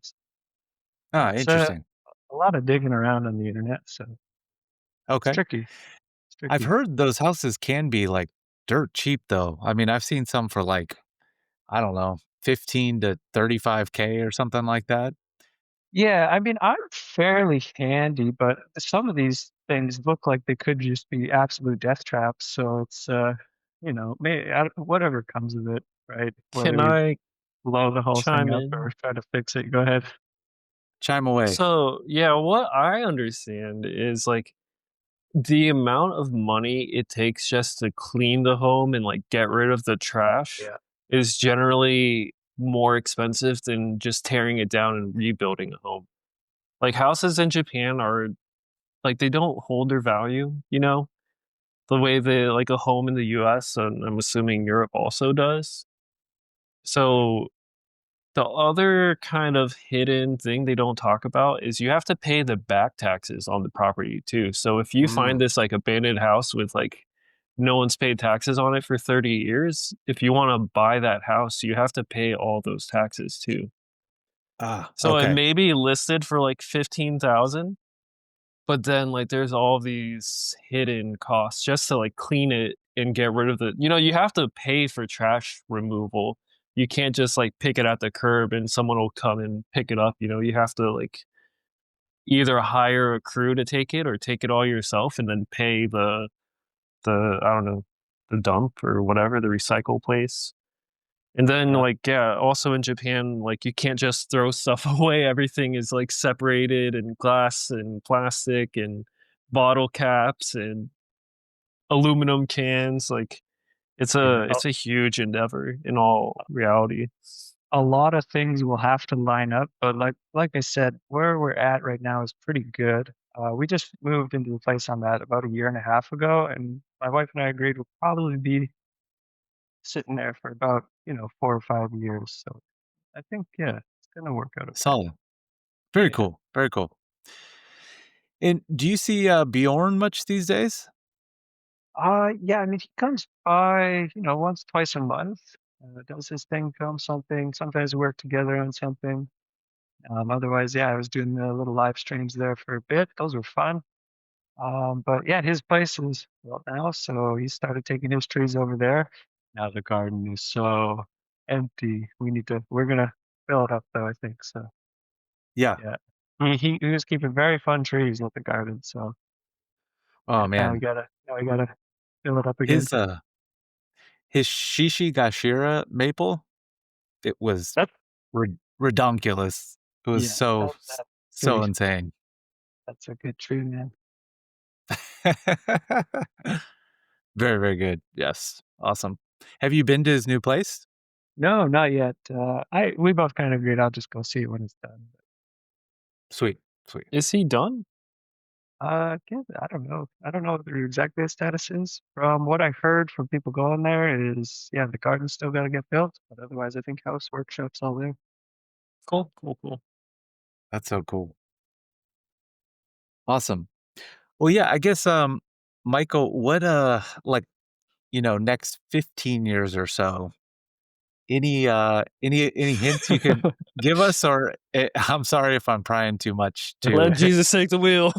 Ah, It's interesting. a lot of digging around on the internet, so it's Okay. tricky. It's I've tricky. heard those houses can be, like, dirt cheap, though. I mean, I've seen some for, like, I don't know, 15 to 35K or something like that. Yeah, I mean, I'm fairly handy, but some of these things look like they could just be absolute death traps. So it's, whatever comes of it, right? Can Whether we I blow the whole thing chime up or in? try to fix it. Go ahead. Chime away. So, yeah, what I understand is like the amount of money it takes just to clean the home and like get rid of the trash Yeah. is generally more expensive than just tearing it down and rebuilding a home. Like houses in Japan are like they don't hold their value, the way that like a home in the US and I'm assuming Europe also does. So the other kind of hidden thing they don't talk about is you have to pay the back taxes on the property too. So if you Mm, find this like abandoned house with like no one's paid taxes on it for 30 years, if you want to buy that house, you have to pay all those taxes too. Ah, So it okay. may be listed for like 15,000, but then like there's all these hidden costs just to like clean it and get rid of you have to pay for trash removal. You can't just like pick it at the curb and someone will come and pick it up, you have to like either hire a crew to take it or take it all yourself and then pay the I don't know, the dump or whatever, the recycle place. And then yeah. like yeah, also in Japan, like you can't just throw stuff away. Everything is like separated and glass and plastic and bottle caps and aluminum cans. Like it's Yeah. a it's a huge endeavor in all reality. A lot of things will have to line up, but like I said, where we're at right now is pretty good. We just moved into the place I'm at about a year and a half ago, and my wife and I agreed we'll probably be sitting there for about 4 or 5 years. So I think yeah, it's gonna work out okay. Solid. Very Yeah. cool. Very cool. And do you see, Bjorn much these days? Yeah. I mean, he comes by once, twice a month. Does his thing, film something. Sometimes we work together on something. Otherwise, yeah, I was doing the little live streams there for a bit. Those were fun. But yeah, his place is built now, so he started taking his trees over there. Now the garden is so empty. We're gonna fill it up though, I think. So Yeah. yeah, he was keeping very fun trees at the garden. So Oh, yeah, man. now we gotta fill it up again. His Shishi Gashira maple, it was That's redonkulous. It was yeah, so, that so tree. insane. That's a good tree, man. Very, very good. Yes. Awesome. Have you been to his new place? No, not yet. We both kind of agreed. I'll just go see it when it's done. Sweet. Sweet. Is he done? Yeah, I don't know. I don't know what the exact status is. From what I heard from people going there is, yeah, the garden's still got to get built, but otherwise, I think house workshop's all there. Cool, cool, cool. That's so cool. Awesome. Well, yeah, I guess, Michael, what, like, next 15 years or so, any hints you could give us? Or I'm sorry if I'm prying too much too. Let Jesus take the wheel.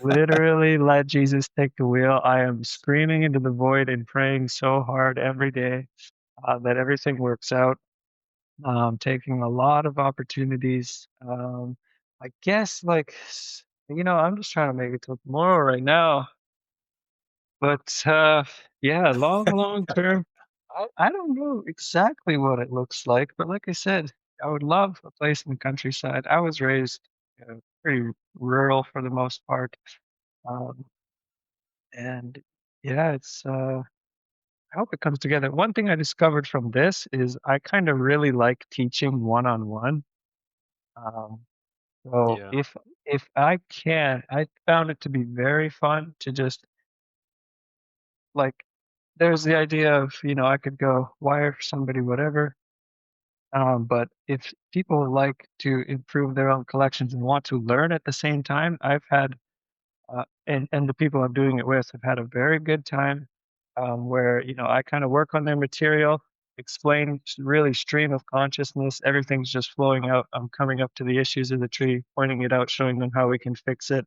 Literally, let Jesus take the wheel. I am screaming into the void and praying so hard every day that everything works out. Taking a lot of opportunities. I guess, I'm just trying to make it till tomorrow right now. But yeah, long term, I don't know exactly what it looks like. But like I said, I would love a place in the countryside. I was raised pretty rural for the most part. Um, and yeah, it's I hope it comes together. One thing I discovered from this is I kind of really like teaching one-on-one. Um, so Yeah. if I can, I found it to be very fun to just like there's the idea of, I could go wire for somebody, whatever. But if people like to improve their own collections and want to learn at the same time, I've had and the people I'm doing it with have had a very good time, where, I kind of work on their material, explain really stream of consciousness, everything's just flowing out. I'm coming up to the issues of the tree, pointing it out, showing them how we can fix it.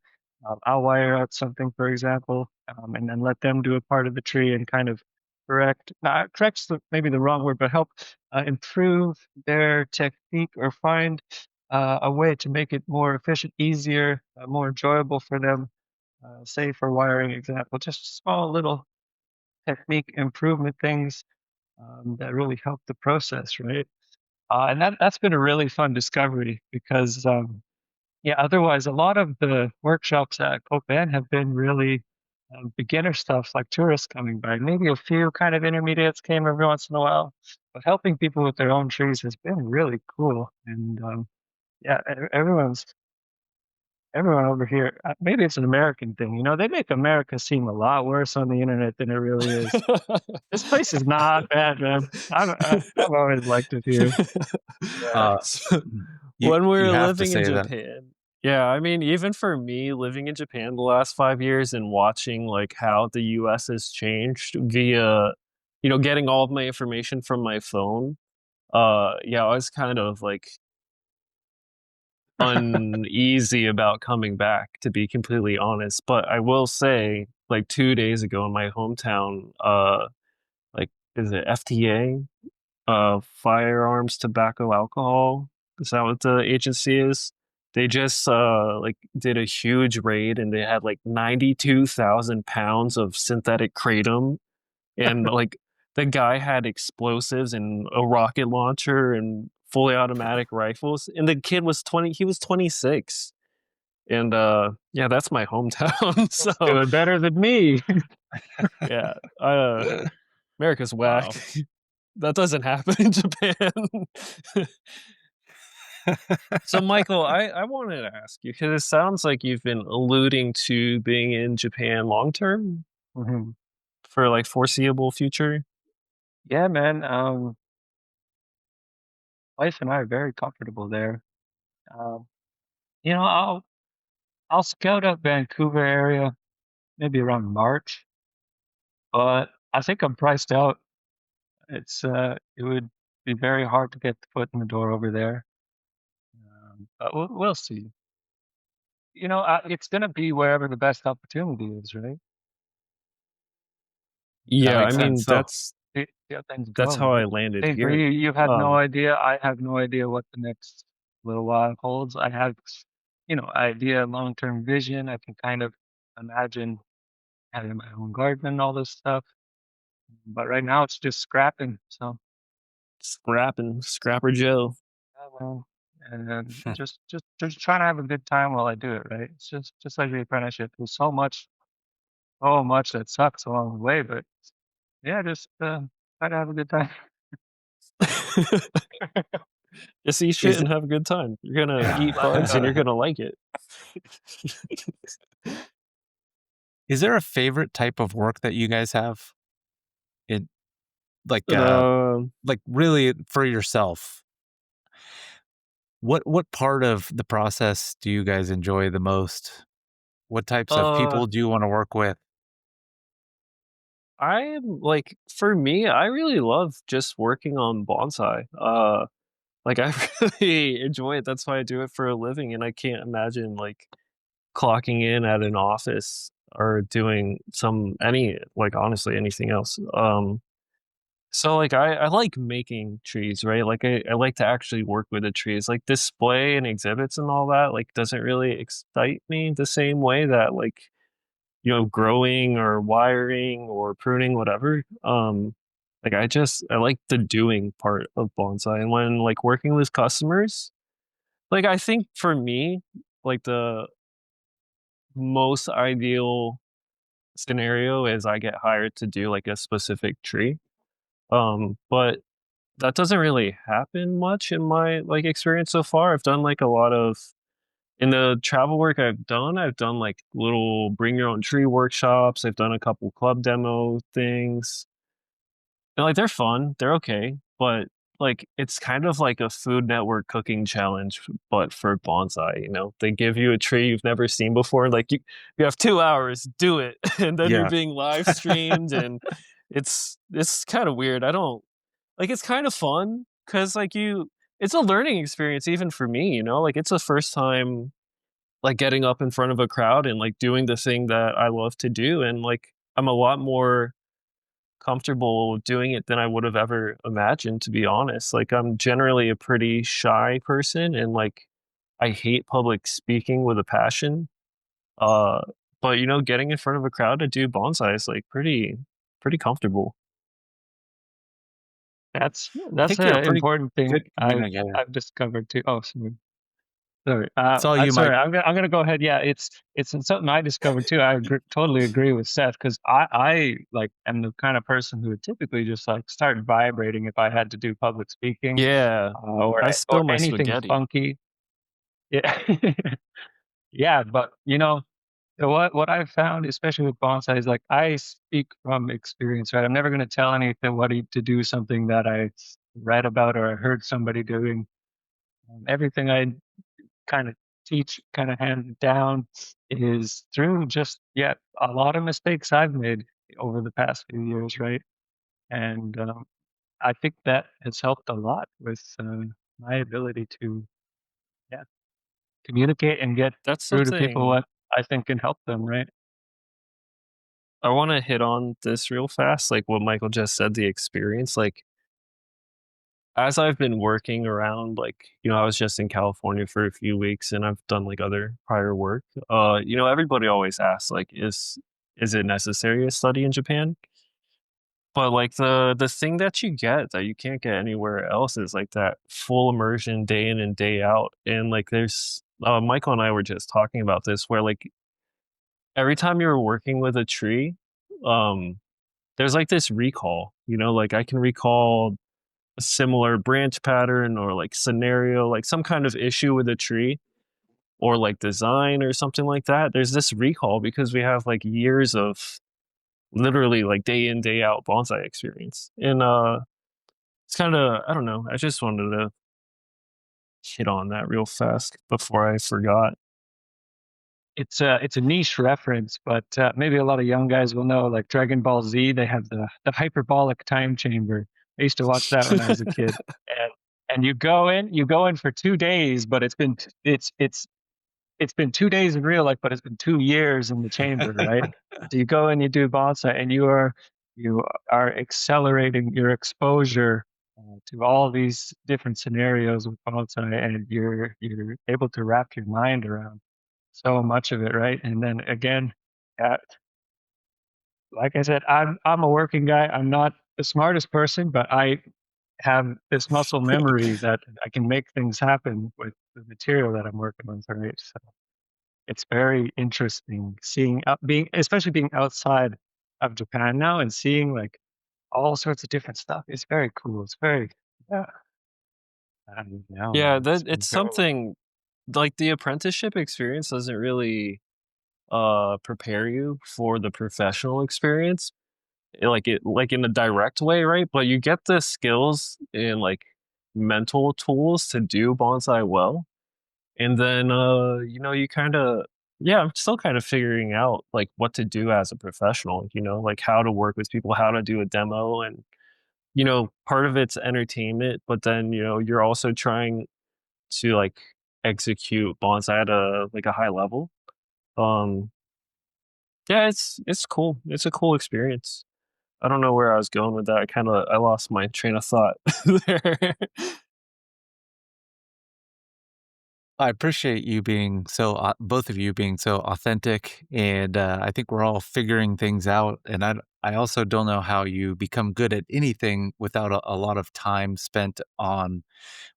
I'll wire out something, for example, and then let them do a part of the tree and kind of correct's maybe the wrong word, but help improve their technique or find a way to make it more efficient, easier, more enjoyable for them. Say for wiring example, just small little technique improvement things that really help the process, right? And that's been a really fun discovery because, yeah, otherwise a lot of the workshops at Copan have been really beginner stuff, like tourists coming by. Maybe a few kind of intermediates came every once in a while, but helping people with their own trees has been really cool. And yeah, everyone over here, maybe it's an American thing, they make America seem a lot worse on the internet than it really is. This place is not bad, man. I've always liked it here. Yeah. Uh, So, you when we you were have to living in say that. Japan, yeah, I mean, even for me living in Japan the last 5 years and watching like how the US has changed via, getting all of my information from my phone, yeah, I was kind of like uneasy about coming back, to be completely honest. But I will say, like 2 days ago in my hometown, like is it FTA? Firearms, tobacco, alcohol. Is that what the agency is? They just like did a huge raid and they had like 92,000 pounds of synthetic kratom, and like the guy had explosives and a rocket launcher and fully automatic rifles, and the kid was 20, he was 26. And yeah, that's my hometown. It's So doing better than me. yeah, America's Wow. whack. That doesn't happen in Japan. So, Michael, I wanted to ask you because it sounds like you've been alluding to being in Japan long term Mhm. for like foreseeable future. Yeah, man. Wife and I are very comfortable there. Um, I'll scout out Vancouver area maybe around March, but I think I'm priced out. It would be very hard to get the foot in the door over there. But we'll see. It's gonna be wherever the best opportunity is, right? That Yeah, I makes Uh, sense. mean So, see how things that's go, how I right? landed Same for you. here. You've had no idea. I have no idea what the next little while holds. I have, idea, long-term vision. I can kind of imagine having my own garden and all this stuff. But right now it's just scrapping. So, Scrapping, Scrapper Joe. yeah, well, and then just trying to have a good time while I do it, right? It's just like the apprenticeship. There's so much that sucks along the way, but yeah, just try to have a good time. Just eat shit is and have a good time. You're gonna eat bugs and you're it, gonna like it. is there a favorite type of work that you guys have? It like Um, like really for yourself. What part of the process do you guys enjoy the most? What types of uh, people do you want to work with? I'm like, for me, I really love just working on bonsai. Like I really enjoy it. That's why I do it for a living, and I can't imagine like clocking in at an office or doing like honestly anything else. So like I like making trees, right? Like I like to actually work with the trees. Like display and exhibits and all that like doesn't really excite me the same way that like, growing or wiring or pruning, whatever. Like I like the doing part of bonsai. And when like working with customers, like I think for me, like the most ideal scenario is I get hired to do like a specific tree. But that doesn't really happen much in my like experience so far. I've done like a lot of in the travel work I've done like little bring your own tree workshops. I've done a couple club demo things. And, like, they're fun, they're okay, but, like, it's kind of like a Food Network cooking challenge, but for bonsai, you know? They give you a tree you've never seen before, like, you have 2 hours, do it, and then you're Yeah. being live streamed, and it's kinda weird, I don't like, it's kind of fun because like, it's a learning experience even for me, you know? Like, it's the first time, like, getting up in front of a crowd and, like, doing the thing that I love to do, and, like, I'm a lot more comfortable doing it than I would have ever imagined, to be honest. Like, I'm generally a pretty shy person and, like, I hate public speaking with a passion. Uh, but, you know, getting in front of a crowd to do bonsai is, like, pretty comfortable. I That's think you're a an pretty important thing good communicator. I've discovered too. Oh, sorry. Sorry. It's all you, Sorry. Mike. I'm gonna go ahead. Yeah, it's something I discovered too. Totally agree with Seth because I like am the kind of person who would typically just like start vibrating if I had to do public speaking, Yeah. I or spill my anything spaghetti. funky. Yeah, yeah. But you know what I've found, especially with bonsai, is like I speak from experience. Right, I'm never gonna tell anybody to do something that I read about or I heard somebody doing. Everything I kind of teach, kind of hand down is through just, yeah, a lot of mistakes I've made over the past few years, right? And I think that has helped a lot with my ability to, yeah, communicate and get That's through to people something what I think can help them, right? I wanna hit on this real fast, like what Michael just said, the experience, like, as I've been working around, like, you know, I was just in California for a few weeks and I've done like other prior work. You know, everybody always asks, like, is it necessary to study in Japan? But like the thing that you get that you can't get anywhere else is like that full immersion day in and day out. And like there's Michael and I were just talking about this where like every time you're working with a tree, um, there's like this recall, you know, like I can recall a similar branch pattern or like scenario, like some kind of issue with a tree or like design or something like that. There's this recall because we have like years of literally like day in, day out bonsai experience. And it's kind of, I don't know, I just wanted to hit on that real fast before I forgot. It's a niche reference, but maybe a lot of young guys will know. Like Dragon Ball Z, they have the hyperbolic time chamber. I used to watch that when I was a kid, and you go in for 2 days, but it's been 2 days in real life, but it's been 2 years in the chamber, right? So you go and you do bonsai, and you are accelerating your exposure to all these different scenarios with bonsai, and you're able to wrap your mind around so much of it, right? And then again, uh, like I said, I'm a working guy. I'm not the smartest person, but I have this muscle memory that I can make things happen with the material that I'm working with, right? So it's very interesting seeing being especially being outside of Japan now and seeing like all sorts of different stuff. It's very cool. It's very yeah. I don't know, Yeah, man. It's that been it's very something like the apprenticeship experience doesn't really prepare you for the professional experience like in a direct way, right? But you get the skills and like mental tools to do bonsai well. And then you know, you kind of yeah, I'm still kind of figuring out like what to do as a professional, you know, like how to work with people, how to do a demo and you know, part of it's entertainment, but then, you know, you're also trying to like execute bonsai at a like a high level. Um yeah, it's cool. It's a cool experience. I don't know where I was going with that. I lost my train of thought there. I appreciate you being so both of you being so authentic, and I think we're all figuring things out. And I also don't know how you become good at anything without a lot of time spent on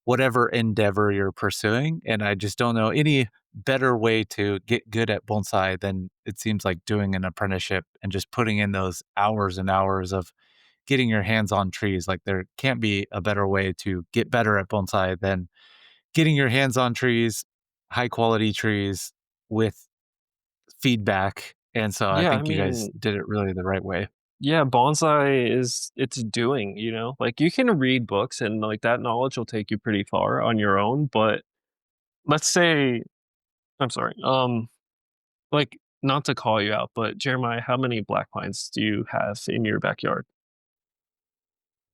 whatever endeavor you're pursuing. And I just don't know any better way to get good at bonsai than it seems like doing an apprenticeship and just putting in those hours and hours of getting your hands on trees. Like there can't be a better way to get better at bonsai than getting your hands on trees, high quality trees with feedback. And so I Yeah, I think you guys mean, did it really the right way. yeah, bonsai is it's doing, like you can read books and like that knowledge will take you pretty far on your own, but let's say I'm sorry, like not to call you out, but Jeremiah, how many black pines do you have in your backyard?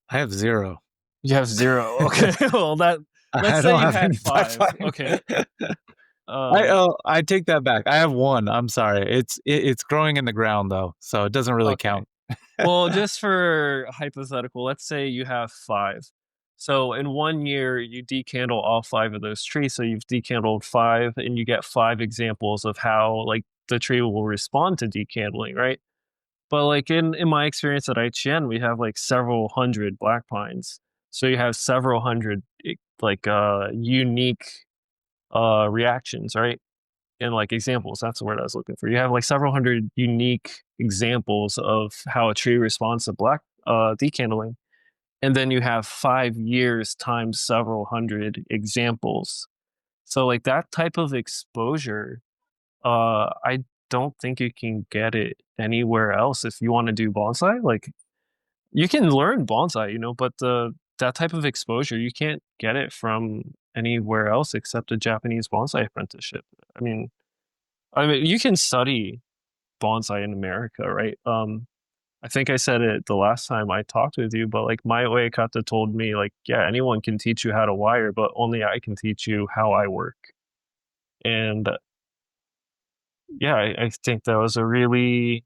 I have 0. You have 0. Okay. Well, let's I say don't you have had any black 5. pine. Okay. Um, I take that back. I have 1. I'm sorry. It's growing in the ground though, so it doesn't really okay. count. Well, just for hypothetical, let's say you have 5. So in 1 year, you decandle all 5 of those trees. So you've decandled 5, and you get 5 examples of how like the tree will respond to decandling, right? But like in my experience at IGN, we have like several hundred black pines. So you have several hundred like unique reactions, right? And like examples, that's the word I was looking for. You have like several hundred unique examples of how a tree responds to black decandling. And then you have 5 years times several hundred examples. So like that type of exposure, I don't think you can get it anywhere else if you want to do bonsai. Like you can learn bonsai, but the that type of exposure you can't get it from anywhere else except a Japanese bonsai apprenticeship. I mean, you can study bonsai in America, right? I think I said it the last time I talked with you, but like my Oekata told me, like, yeah, anyone can teach you how to wire, but only I can teach you how I work. And yeah, I think that was a really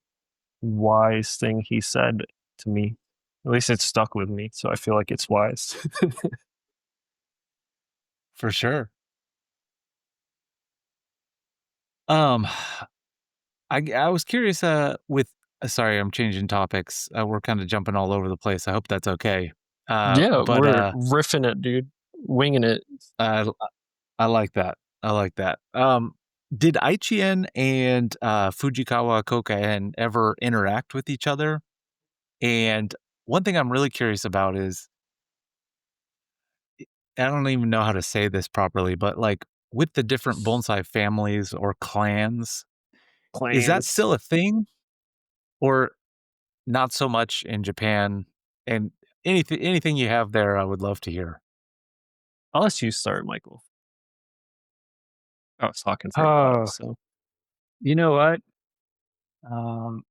wise thing he said to me. At least it stuck with me, so I feel like it's wise. For sure. Um, I was curious, with sorry, I'm changing topics. We're kinda jumping all over the place. I hope that's okay. Yeah, But, we're riffing it, dude. Winging it. I I like that. I like that. Did Aichien and, Fujikawa Kokain ever interact with each other? And one thing I'm really curious about is I don't even know how to say this properly, but, like, with the different bonsai families or clans, is that Plans. still a thing? Or not so much in Japan? And anything you have there, I would love to hear. I'll let you start, Michael. I was talking for a while, Oh, so you know what? Um,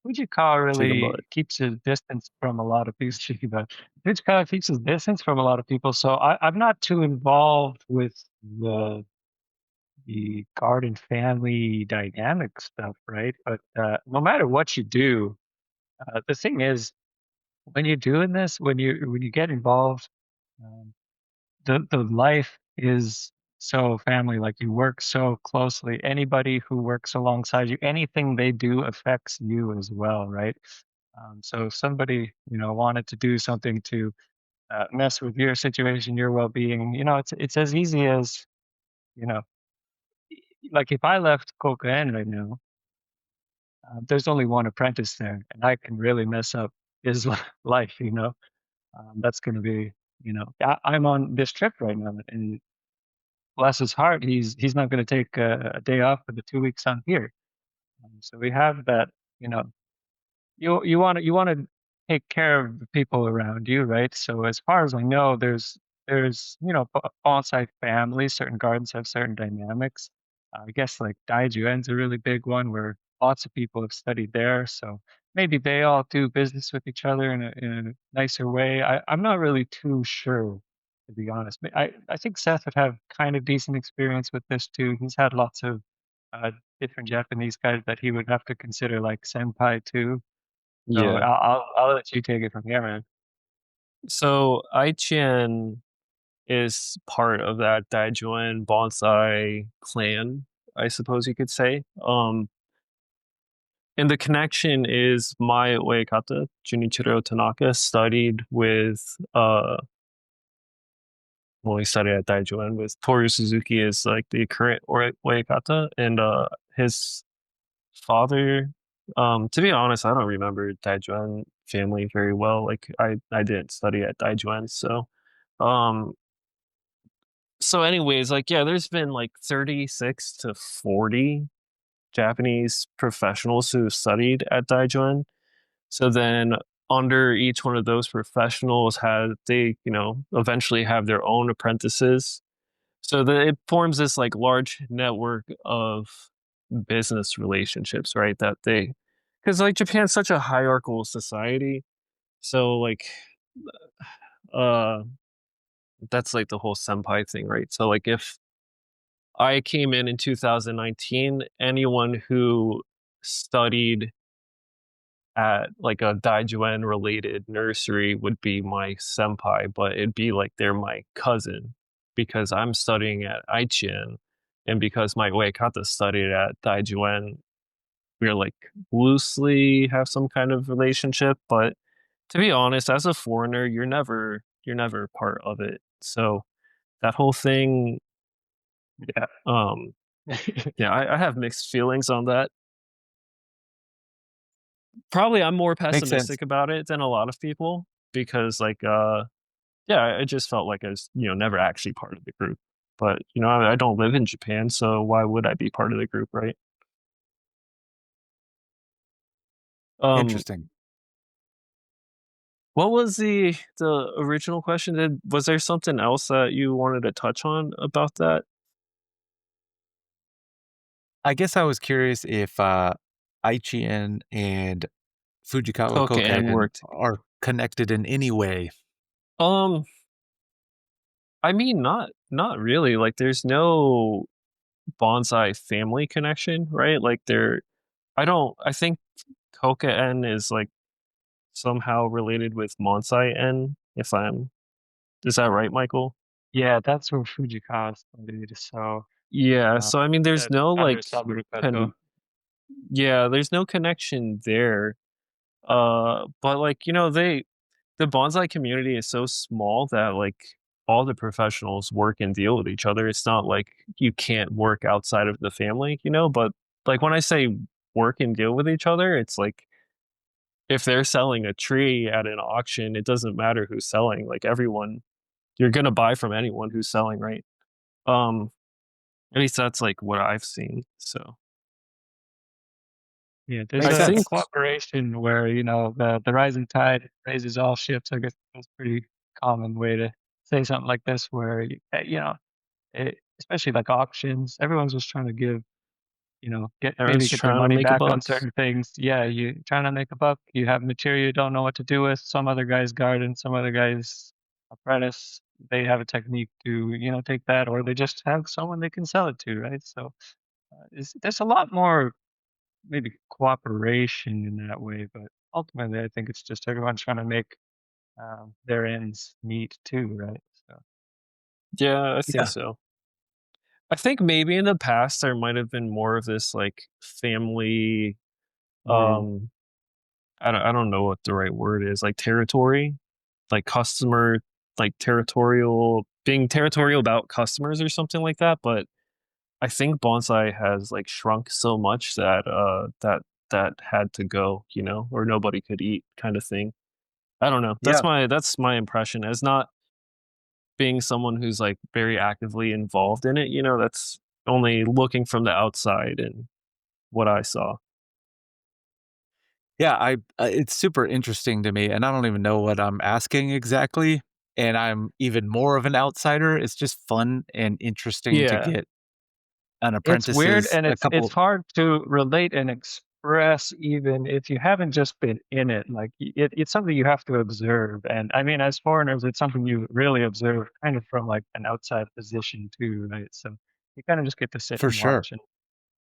Fujikawa take a bullet. really keeps his distance from a lot of people. But Fujikawa keeps his distance from a lot of people, so I'm not too involved with the garden family dynamic stuff, right? But no matter what you do, the thing is, when you're doing this, when you get involved, um, the life is so family. Like you work so closely. Anybody who works alongside you, anything they do affects you as well, right? So if somebody wanted to do something to mess with your situation, your well-being, it's as easy as you know, like if I left Kokoen right now, there's only one apprentice there, and I can really mess up his life. That's going to be, I'm on this trip right now, and bless his heart, he's not going to take a day off for the 2 weeks I'm here. So we have that, you know, you want to take care of the people around you, right? So as far as I know, there's bonsai families. Certain gardens have certain dynamics. I guess like Daijuen's a really big one where lots of people have studied there. So maybe they all do business with each other in a nicer way. I'm not really too sure, to be honest. But I think Seth would have kind of decent experience with this too. He's had lots of uh, different Japanese guys that he would have to consider like senpai too. So Yeah. I'll let you take it from here, man. So Aichian is part of that Daijuan bonsai clan, I suppose you could say. And the connection is my Uekata, Junichiro Tanaka, studied with when we studied at Daijuan with Toru Suzuki is like the current Oekata, and his father. To be honest, I don't remember Daijuan family very well. Like I didn't study at Daijuan, so um so anyways, like yeah, there's been like 36 to 40 Japanese professionals who studied at Daijuan. So then under each one of those professionals had they, eventually have their own apprentices. So that it forms this like large network of business relationships, right? That they because like Japan's such a hierarchical society. So like uh that's like the whole senpai thing, right? So like if I came in 2019, anyone who studied at like a Daijuan related nursery would be my senpai, but it'd be like they're my cousin because I'm studying at Aichien, and because my Uekata studied at Daijuan, we're like loosely have some kind of relationship. But to be honest, as a foreigner, you're never part of it. So that whole thing, Yeah. um, yeah, I have mixed feelings on that. Probably I'm more Makes sense. pessimistic about it than a lot of people because yeah, I just felt like I was, never actually part of the group. But, I don't live in Japan, so why would I be part of the group, right? Um, Interesting. what was the original question? Was there something else that you wanted to touch on about that? I guess I was curious if Aichien and Fujikawa Okay, and Koken worked. are connected in any way. Um, I mean, not really. Like, there's no bonsai family connection, right? Like, I don't. I think Koka is like somehow related with Monsai N. If I'm, is that right, Michael? Yeah, that's where Fujikawa studied. So Yeah. uh, So I mean, there's that no under like Saburo Kato. con. Yeah, there's no connection there. But like the bonsai community is so small that like all the professionals work and deal with each other. It's not like you can't work outside of the family, but like when I say work and deal with each other, it's like if they're selling a tree at an auction, it doesn't matter who's selling. Like everyone, you're gonna buy from anyone who's selling, right? Um, at least that's like what I've seen. So Yeah, there's I Makes a sense. think, cooperation where the rising tide raises all ships. I guess that's a pretty common way to say something like this. Where especially like auctions, everyone's just trying to everyone's maybe get their trying to money make a back on buck. certain things. Yeah, you trying to make a buck. You have material you don't know what to do with. Some other guy's garden, some other guy's apprentice. They have a technique to take that, or they just have someone they can sell it to, right? So there's a lot more maybe cooperation in that way, but ultimately, I think it's just everyone trying to make their ends meet too, right? So Yeah, I think Yeah. so. I think maybe in the past there might have been more of this like family. mm, um I don't know what the right word is, like territory, like customer, like territorial, being territorial about customers or something like that. But I think bonsai has like shrunk so much that that had to go, or nobody could eat kind of thing. I don't know. That's Yeah. my impression as not being someone who's like very actively involved in it, that's only looking from the outside and what I saw. Yeah, it's super interesting to me, and I don't even know what I'm asking exactly, and I'm even more of an outsider. It's just fun and interesting to Yeah. get an it's weird, apprentice's and a it's couple. hard to relate and express even if you haven't just been in it. Like it's something you have to observe, and I mean, as foreigners, it's something you really observe, kind of from like an outside position too, right? So you kind of just get to sit For and sure. watch, and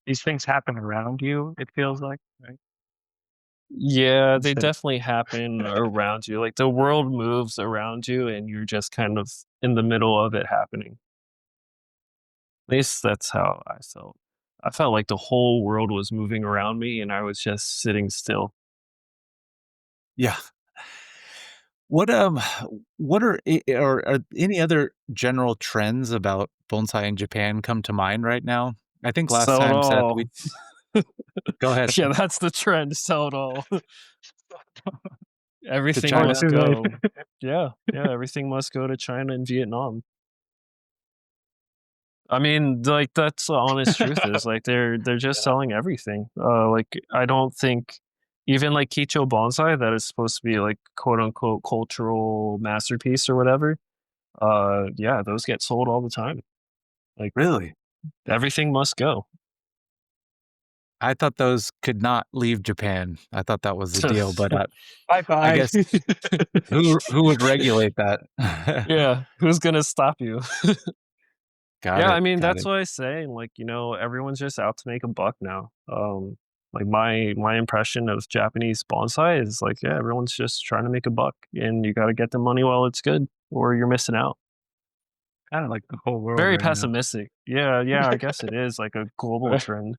these things happen around you. It feels like, right? Yeah, they Instead of definitely happen around you. Like the world moves around you and you're just kind of in the middle of it happening. At least that's how I felt. I felt like the whole world was moving around me and I was just sitting still. Yeah. What what are any other general trends about bonsai in Japan come to mind right now? I think last Sell it time, Seth, all. we go ahead. Yeah, that's the trend. Sell it all. To Everything Or China. must too late. go. Yeah, yeah, everything must go to China and Vietnam. I mean, like that's the honest truth is like they're just Yeah. selling everything. Like I don't think even like Kicho bonsai that is supposed to be like quote unquote cultural masterpiece or whatever. Yeah, those get sold all the time. Like Really? everything must go. I thought those could not leave Japan. I thought that was the deal, but Bye I bye. guess who would regulate that? Yeah, who's gonna stop you? Got Yeah, it. I mean Got that's it. what I say. Like everyone's just out to make a buck now. Like my impression of Japanese bonsai is like yeah, everyone's just trying to make a buck, and you got to get the money while it's good, or you're missing out. Kind of like the whole world Very right now. pessimistic. Yeah, yeah, I guess it is like a global We're, trend.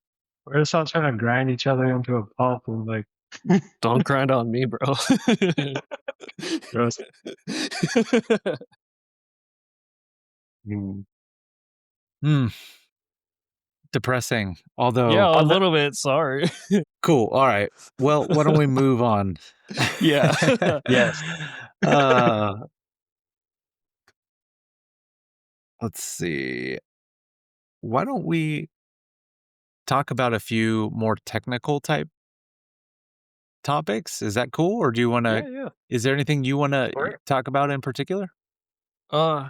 we're just all trying to grind each other into a pulp and like Don't grind on me, bro. gross. Mm. Hmm. Depressing. Although Yeah, a On the little bit. Sorry. cool. All right. Well, why don't we move on? Yeah. yes. uh, let's see. Why don't we talk about a few more technical type topics? Is that cool? Or do you want to, Yeah, yeah. is there anything you want to Sure. talk about in particular? Uh,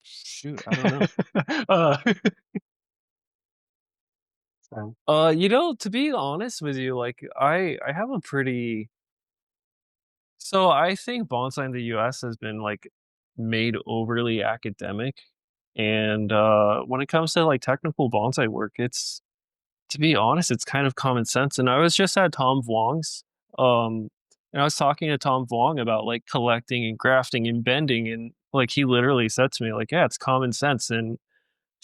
shoot, I don't know. uh, so, To be honest with you, like I have a pretty so I think bonsai in the US has been like made overly academic. And when it comes to like technical bonsai work, it's to be honest, it's kind of common sense. And I was just at Tom Vuong's, and I was talking to Tom Vuong about like collecting and grafting and bending, and like he literally said to me, like, yeah, it's common sense. And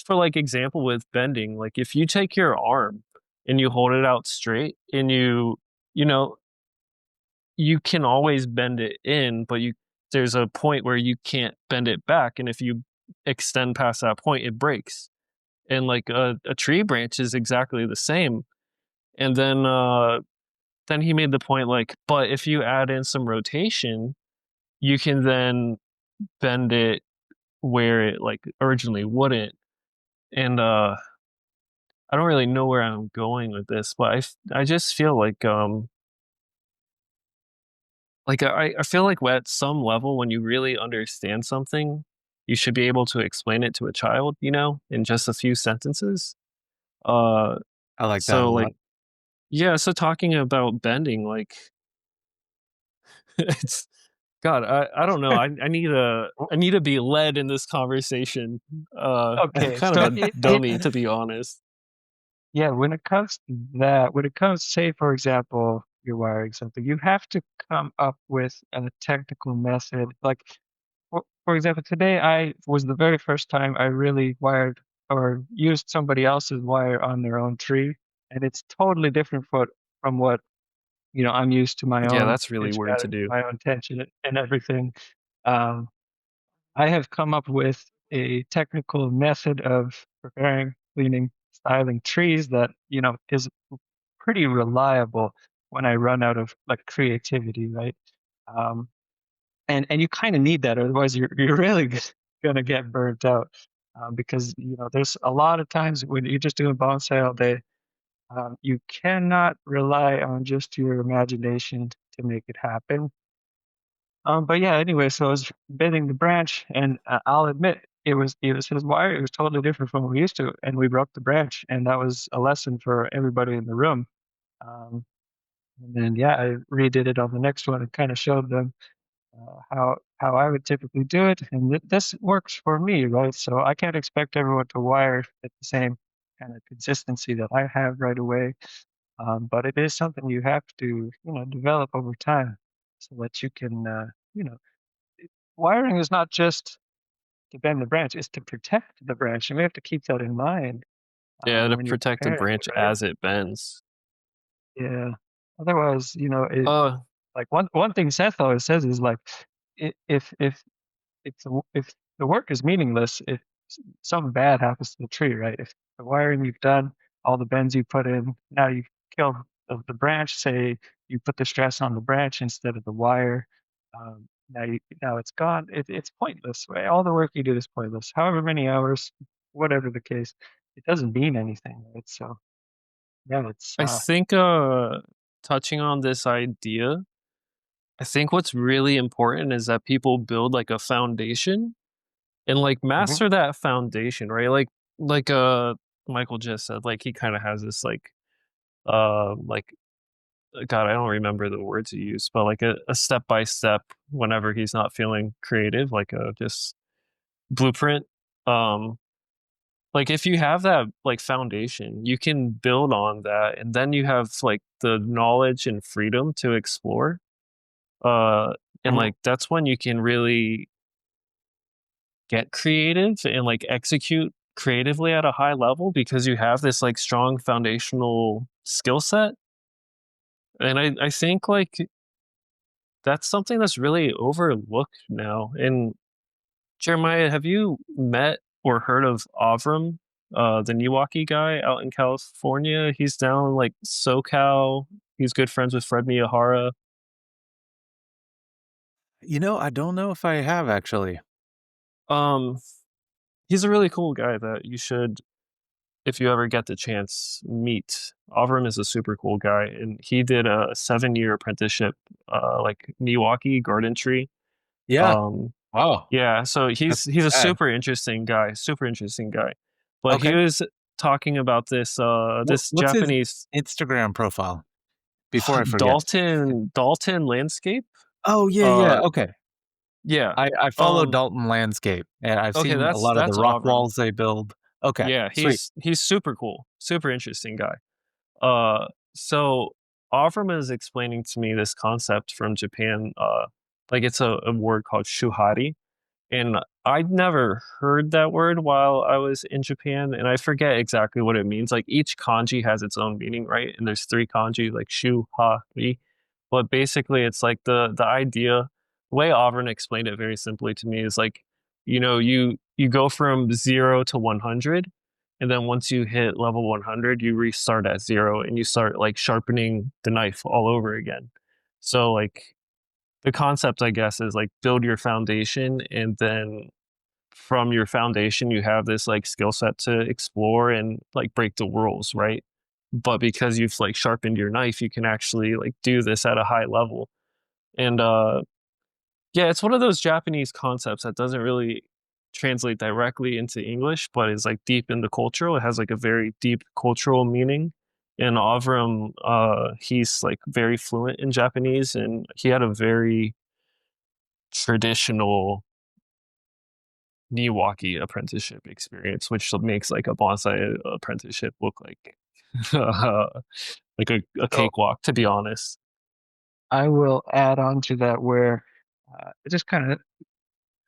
for like example with bending, like if you take your arm and you hold it out straight and you know, you can always bend it in, but there's a point where you can't bend it back. And if you extend past that point, it breaks. And like a tree branch is exactly the same. And then he made the point like, but if you add in some rotation, you can then bend it where it like originally wouldn't. And I don't really know where I'm going with this, but I just feel like I feel like at some level when you really understand something, you should be able to explain it to a child, in just a few sentences. Uh I like that a so like lot. yeah, so talking about bending, like it's God, I don't know. I need to be led in this conversation. I'm okay. kind of So a it dummy to be honest. yeah, when it comes to that, when it comes, say for example, you're wiring something, you have to come up with a technical method. Like for example, today I was the very first time I really wired or used somebody else's wire on their own tree, and it's totally different from what I'm used to my Yeah, own that's really pitch weird to pattern, do. my own tension, and everything. Um, I have come up with a technical method of preparing, cleaning, styling trees that is pretty reliable when I run out of like creativity, right? Um, and you kind of need that, otherwise you're really gonna get burnt out, because there's a lot of times when you're just doing bonsai all day, you cannot rely on just your imagination to make it happen. But yeah, anyway, so I was bending the branch, and I'll admit it was his wire. It was totally different from what we used to, and we broke the branch, and that was a lesson for everybody in the room. Um, and then yeah, I redid it on the next one and kind of showed them how I would typically do it, and this works for me, right? So I can't expect everyone to wire at the same kind of consistency that I have right away, but it is something you have to develop over time so that you can you know wiring is not just to bend the branch; it's to protect the branch, and we have to keep that in mind Yeah, to when you're protect the preparing it, branch right? as it bends. Yeah. Otherwise, Uh, Like one thing Seth always says is like, if the work is meaningless, if something bad happens to the tree, right? If the wiring you've done, all the bends you put in, now you kill the branch. Say you put the stress on the branch instead of the wire. Now it's gone. It's pointless. Right? All the work you did is pointless. However many hours, whatever the case, it doesn't mean anything. Right? So yeah, it's I think touching on this idea, I think what's really important is that people build like a foundation and like mhm, master that foundation, right? Like Michael just said, like he kind of has this like God, I don't remember the words he used, but like a step by step whenever he's not feeling creative, like a just blueprint. Um like if you have that like foundation, you can build on that and then you have like the knowledge and freedom to explore. Uh and mhm, like that's when you can really get creative and like execute creatively at a high level because you have this like strong foundational skill set. And I think like that's something that's really overlooked now. And Jeremiah, have you met or heard of Avram, the Niwaki guy out in California? He's down like SoCal. He's good friends with Fred Miyahara. I don't know if I have actually. Um, he's a really cool guy that you should, if you ever get the chance, meet. Avram is a super cool guy, and he did a 7-year apprenticeship, like Niwaki garden tree. Yeah. Um, Wow. yeah, so That's he's a sad. super interesting guy, super interesting guy. But he Okay. was talking about this this What's his Japanese Instagram profile? Before I forget. Dalton landscape. Oh, yeah, yeah. Uh, Okay. yeah. I follow Um, Dalton Landscape, and I've okay, seen a lot of the that's rock Avram. walls they build. Okay, Yeah, sweet. he's super cool, super interesting guy. So Avram is explaining to me this concept from Japan. Like it's a word called shuhari, and I'd never heard that word while I was in Japan, and I forget exactly what it means. Like each kanji has its own meaning, right? And there's three kanji, like shu, ha, ri. But basically, it's like the idea. The way Auburn explained it very simply to me is like, you go from 0 to 100, and then once you hit level 100, you restart at 0, and you start like sharpening the knife all over again. So like the concept, I guess, is like build your foundation, and then from your foundation, you have this like skill set to explore and like break the rules, right? But because you've like sharpened your knife, you can actually like do this at a high level. And yeah, it's one of those Japanese concepts that doesn't really translate directly into English, but is like deep in the cultural. It has like a very deep cultural meaning. And Avram, he's like very fluent in Japanese, and he had a very traditional Niwaki apprenticeship experience, which makes like a bonsai apprenticeship look like like a So cakewalk, to be honest. I will add on to that where it just kind of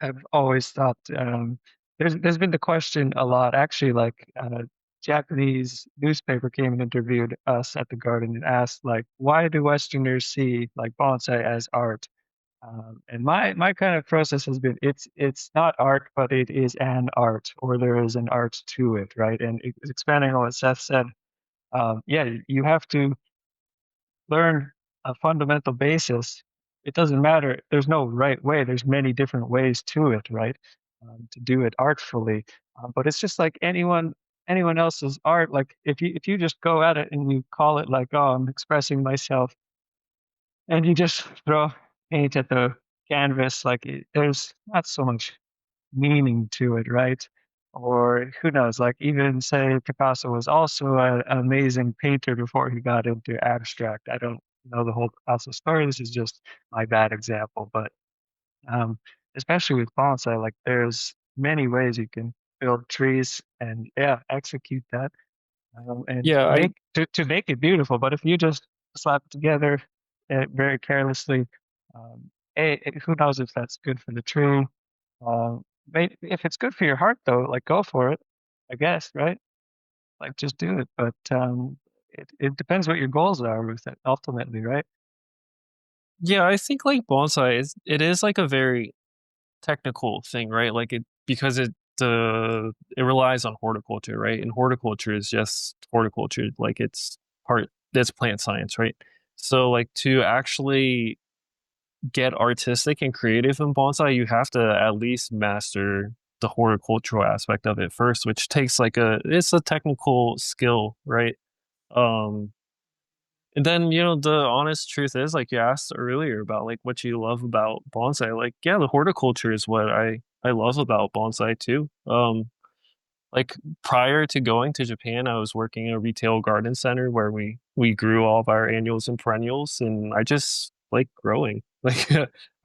I've always thought there's been the question a lot. Actually, like Japanese newspaper came and interviewed us at the garden and asked like, why do Westerners see like bonsai as art? And my kind of process has been it's not art, but it is an art, or there is an art to it, right? And expanding on what Seth said, yeah, you have to learn a fundamental basis. It doesn't matter. There's no right way. There's many different ways to it, right? To do it artfully. But it's just like anyone else's art. Like if you just go at it and you call it like, oh, I'm expressing myself, and you just throw paint at the canvas, like there's not so much meaning to it, right? Or who knows, like even say Picasso was also an amazing painter before he got into abstract. I don't know the whole Picasso story. This is just my bad example, but um, especially with bonsai, like there's many ways you can build trees and yeah, execute that and Yeah, I to make it beautiful. But if you just slap it together very carelessly, um, who knows if that's good for the tree? If it's good for your heart, though, like go for it, I guess, right? Like just do it. But it depends what your goals are with it ultimately, right? Yeah, I think like bonsai is like a very technical thing, right? Like it because it relies on horticulture, right? And horticulture is just horticulture, like it's plant science, right? So like to actually get artistic and creative in bonsai, you have to at least master the horticultural aspect of it first, which takes like it's a technical skill, right? Um, and then, the honest truth is, like you asked earlier about like what you love about bonsai, like, yeah, the horticulture is what I love about bonsai too. Like prior to going to Japan, I was working in a retail garden center where we grew all of our annuals and perennials, and I just like growing. Like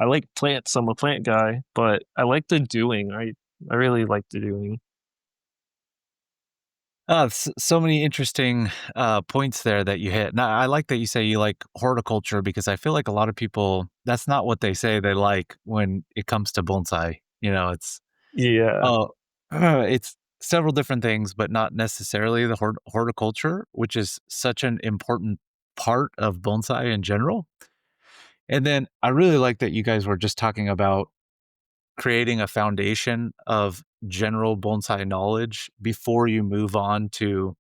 I like plants. I'm a plant guy, but I like the doing. I really like the doing. So many interesting points there that you hit. Now, I like that you say you like horticulture because I feel like a lot of people, that's not what they say they like when it comes to bonsai. It's, Yeah. oh, it's several different things, but not necessarily the horticulture, which is such an important part of bonsai in general. And then I really like that you guys were just talking about creating a foundation of general bonsai knowledge before you move on to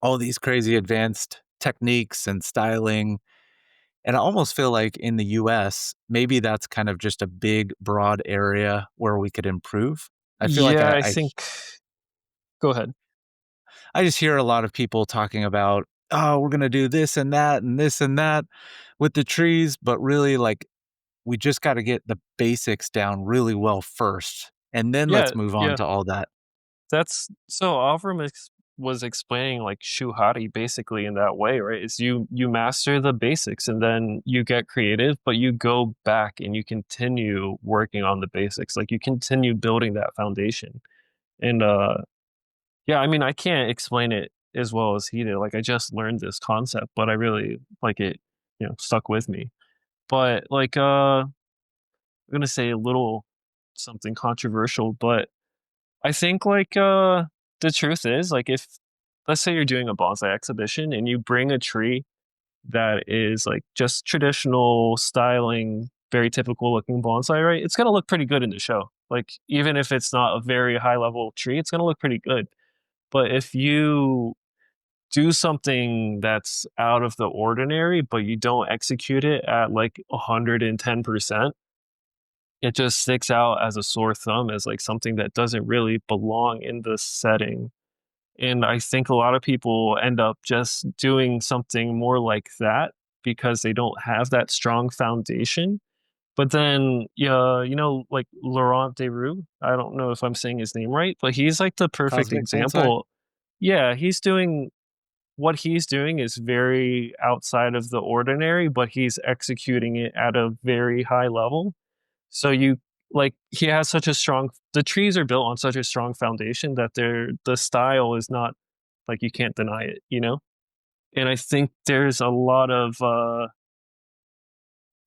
all these crazy advanced techniques and styling. And I almost feel like in the US, maybe that's kind of just a big, broad area where we could improve. I feel like Yeah, I think go ahead. I just hear a lot of people talking about, oh, we're going to do this and that and this and that with the trees. But really, like, we just got to get the basics down really well first. And then Yeah, let's move on yeah. to all that. That's so Avram was explaining like shuhari basically in that way, right? Is you master the basics and then you get creative, but you go back and you continue working on the basics. Like you continue building that foundation. And yeah, I mean I can't explain it as well as he did. Like I just learned this concept, but I really like it, stuck with me. But like I'm gonna say a little something controversial, but I think like the truth is like if let's say you're doing a bonsai exhibition and you bring a tree that is like just traditional styling, very typical looking bonsai, right? It's gonna look pretty good in the show. Like even if it's not a very high level tree, it's gonna look pretty good. But if you do something that's out of the ordinary, but you don't execute it at like 110%, it just sticks out as a sore thumb as like something that doesn't really belong in the setting. And I think a lot of people end up just doing something more like that because they don't have that strong foundation. But then, yeah, like Laurent Deroux, I don't know if I'm saying his name right, but he's like the perfect Cosmic bonsai. example. Yeah, what he's doing is very outside of the ordinary, but he's executing it at a very high level. So he has such a strong the trees are built on such a strong foundation that the style is not like you can't deny it. And I think there's a lot of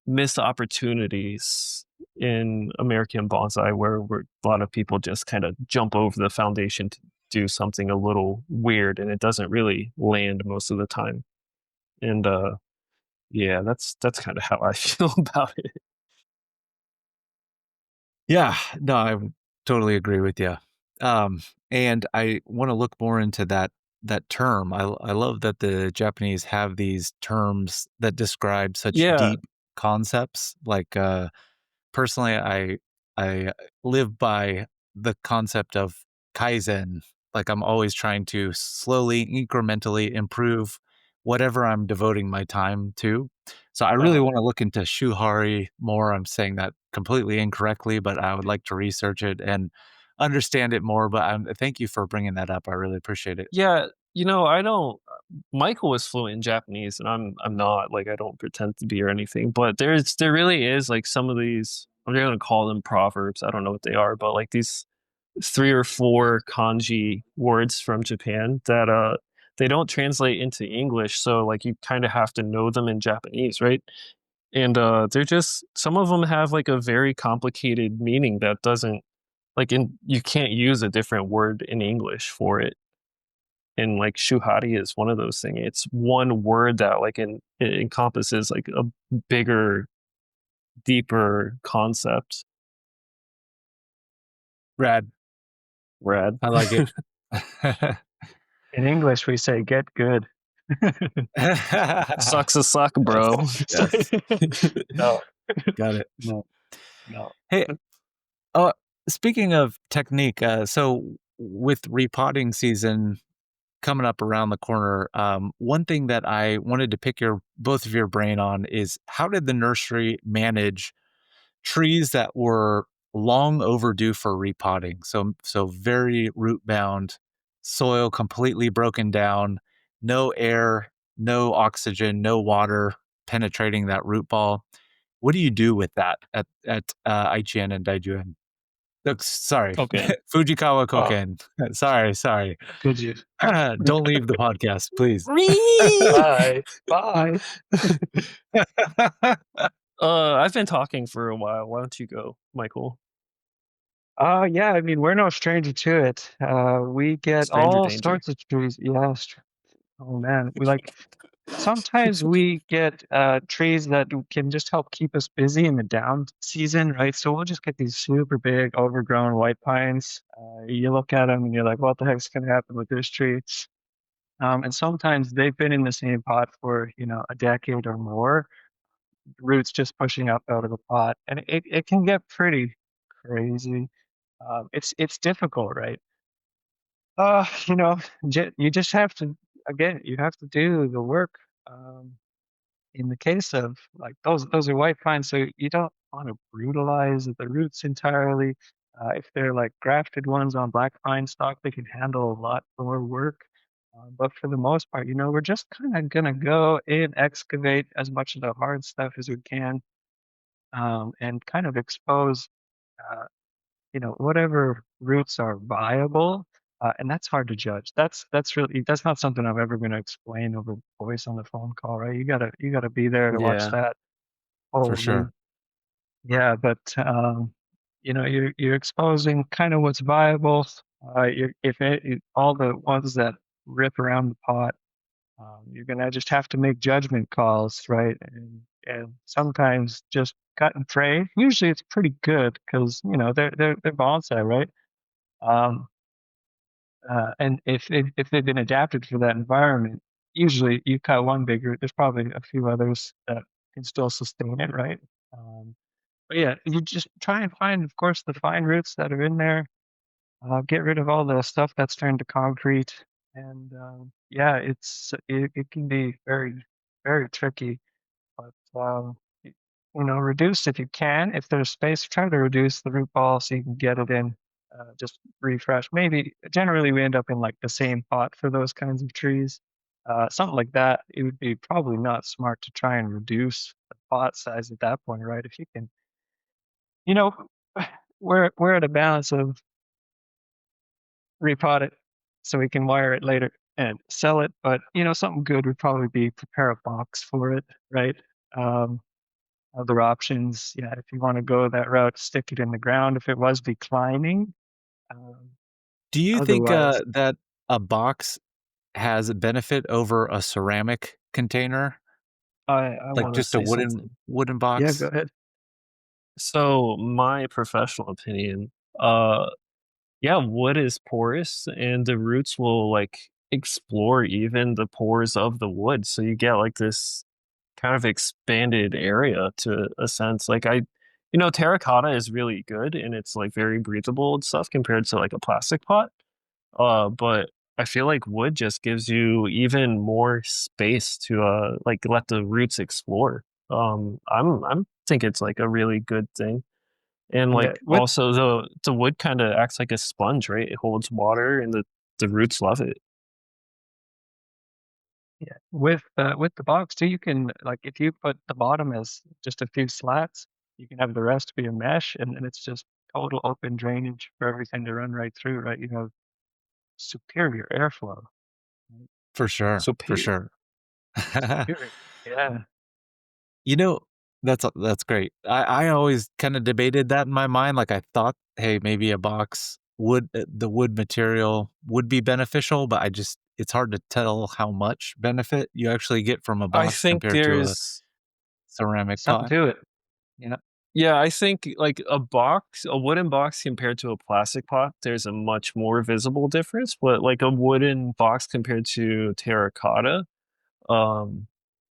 missed opportunities in American bonsai where a lot of people just kind of jump over the foundation to do something a little weird and it doesn't really land most of the time. And yeah, that's kind of how I feel about it. Yeah, no, I totally agree with you. And I want to look more into that term. I love that the Japanese have these terms that describe such Yeah. deep concepts. Like personally, I live by the concept of kaizen. Like I'm always trying to slowly, incrementally improve whatever I'm devoting my time to. So I really uh want to look into shuhari more. I'm saying that completely incorrectly, but I would like to research it and understand it more. But thank you for bringing that up. I really appreciate it. Yeah, I don't Michael was fluent in Japanese and I'm not, like I don't pretend to be or anything, but there really is like some of these I'm gonna call them proverbs. I don't know what they are, but like these three or four kanji words from Japan that they don't translate into English, so like you kind of have to know them in Japanese, right? And they're just some of them have like a very complicated meaning that doesn't like in you can't use a different word in English for it, and like shuhari is one of those things. It's one word that like it encompasses like a bigger deeper concept. Rad. Rad. I like it. In English, we say "get good." Sucks a suck, bro. Yes. No, Got it. no, no. Hey, uh, speaking of technique, so with repotting season coming up around the corner, one thing that I wanted to pick both of your brain on is how did the nursery manage trees that were long overdue for repotting? So very root bound, soil completely broken down, no air, no oxygen, no water penetrating that root ball. What do you do with that at Aichien and Daijuan? Look, sorry, Okay. Fujikawa Oh, Koken. Sorry. could you? Don't leave the podcast, please. Bye, bye. I've been talking for a while. Why don't you go, Michael? Yeah, I mean, we're no stranger to it. We get Stranger all danger. sorts of trees. Yeah, oh man, sometimes we get trees that can just help keep us busy in the down season, right? So we'll just get these super big, overgrown white pines. You look at them and you're like, what the heck's going to happen with this tree? And sometimes they've been in the same pot for, a decade or more, roots just pushing up out of the pot. And it can get pretty crazy. It's difficult, right? Uh, you know, you just have to, again, you have to do the work. Um, in the case of like those are white pines, so you don't want to brutalize the roots entirely. If they're like grafted ones on black pine stock, they can handle a lot more work. But for the most part, we're just kind of gonna go in, excavate as much of the hard stuff as we can, and kind of expose uh, whatever roots are viable, and that's hard to judge. That's not something I'm ever going to explain over voice on the phone call, right? You gotta be there to watch Yeah. that For whole thing. sure. Yeah, but you're exposing kind of what's viable. All the ones that rip around the pot, you're gonna just have to make judgment calls, right? And sometimes just cut and pray. Usually it's pretty good because they're bonsai, right? Um, and if they've been adapted for that environment, usually you cut one big root. There's probably a few others that can still sustain it, right? But yeah, you just try and find, of course, the fine roots that are in there. Get rid of all the stuff that's turned to concrete, and yeah, it can be very very tricky. But reduce if you can. If there's space, try to reduce the root ball so you can get it in. Just refresh. Maybe generally we end up in like the same pot for those kinds of trees. Something like that. It would be probably not smart to try and reduce the pot size at that point, right? If you can, you know, we're at a balance of repot it so we can wire it later and sell it. But something good would probably be prepare a box for it, right? Um, Other options, yeah, if you want to go that route, stick it in the ground if it was declining. Um, Do you think Otherwise, that a box has a benefit over a ceramic container, I like want to just a say something. wooden yeah, go box? ahead. So, my professional opinion, yeah, wood is porous, and the roots will like explore even the pores of the wood. So you get like this kind of expanded area to a sense. Like terracotta is really good and it's like very breathable and stuff compared to like a plastic pot. But I feel like wood just gives you even more space to like let the roots explore. I'm think it's like a really good thing. And Yeah, like also the wood kind of acts like a sponge, right? It holds water and the roots love it. with the box too, you can like if you put the bottom as just a few slats, you can have the rest be a mesh, and then it's just total open drainage for everything to run right through, right? You have superior airflow. Right? For sure, So for sure. Superior. Yeah. You know, that's great. I always kind of debated that in my mind. Like I thought, hey, maybe a box the wood material would be beneficial, but it's hard to tell how much benefit you actually get from a I box think compared to a there's ceramic Something pot. to it. Yeah. Yeah, I think like a wooden box compared to a plastic pot, there's a much more visible difference. But like a wooden box compared to terracotta, um,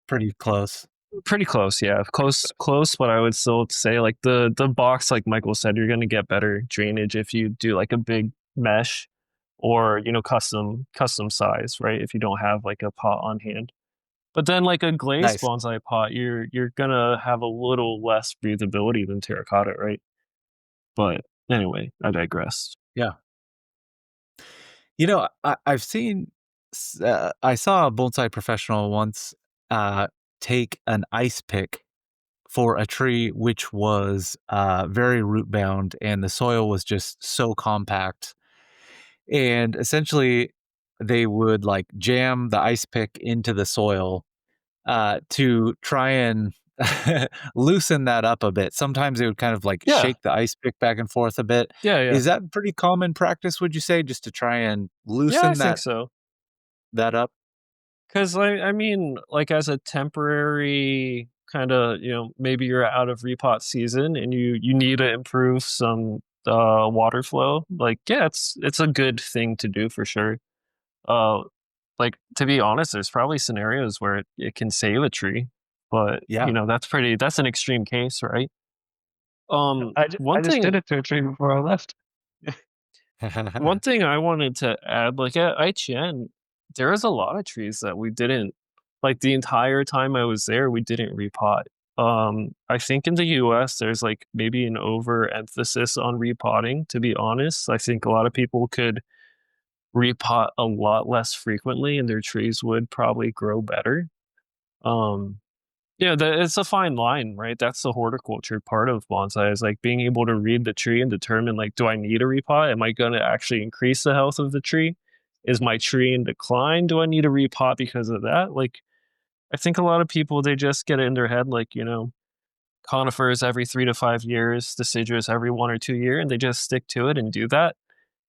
Pretty close. pretty close. Yeah, close. But I would still say like the box, like Michael said, you're gonna get better drainage if you do like a big mesh or custom size, right? If you don't have like a pot on hand. But then like a glazed Nice. bonsai pot, you're gonna have a little less breathability than terracotta, right? But anyway, I digress. Yeah. I've seen I saw a bonsai professional once, uh, take an ice pick for a tree which was, very root bound, and the soil was just so compact, and essentially, they would, like, jam the ice pick into the soil, to try and loosen that up a bit. Sometimes they would kind of, like, Yeah, shake the ice pick back and forth a bit. yeah, yeah, Is that pretty common practice, would you say, just to try and yeah. I loosen think so. that up? Because I mean, like as a temporary kind of, maybe you're out of repot season and you need to improve some water flow. Like, yeah, it's a good thing to do for sure. Uh, like to be honest, there's probably scenarios where it can save a tree, but Yeah. that's an extreme case, right? I One just did thing it to a tree before I left. One thing I wanted to add, like at IGN, there was a lot of trees that we didn't like the entire time I was there, we didn't repot. I think in the US there's like maybe an overemphasis on repotting, to be honest. I think a lot of people could repot a lot less frequently and their trees would probably grow better. Um yeah, it's a fine line, right? That's the horticulture part of bonsai is like being able to read the tree and determine like, do I need a repot? Am I going to actually increase the health of the tree? Is my tree in decline? Do I need a repot because of that? Like, I think a lot of people they just get it in their head, like conifers every 3 to 5 years, deciduous every 1 or 2 year, and they just stick to it and do that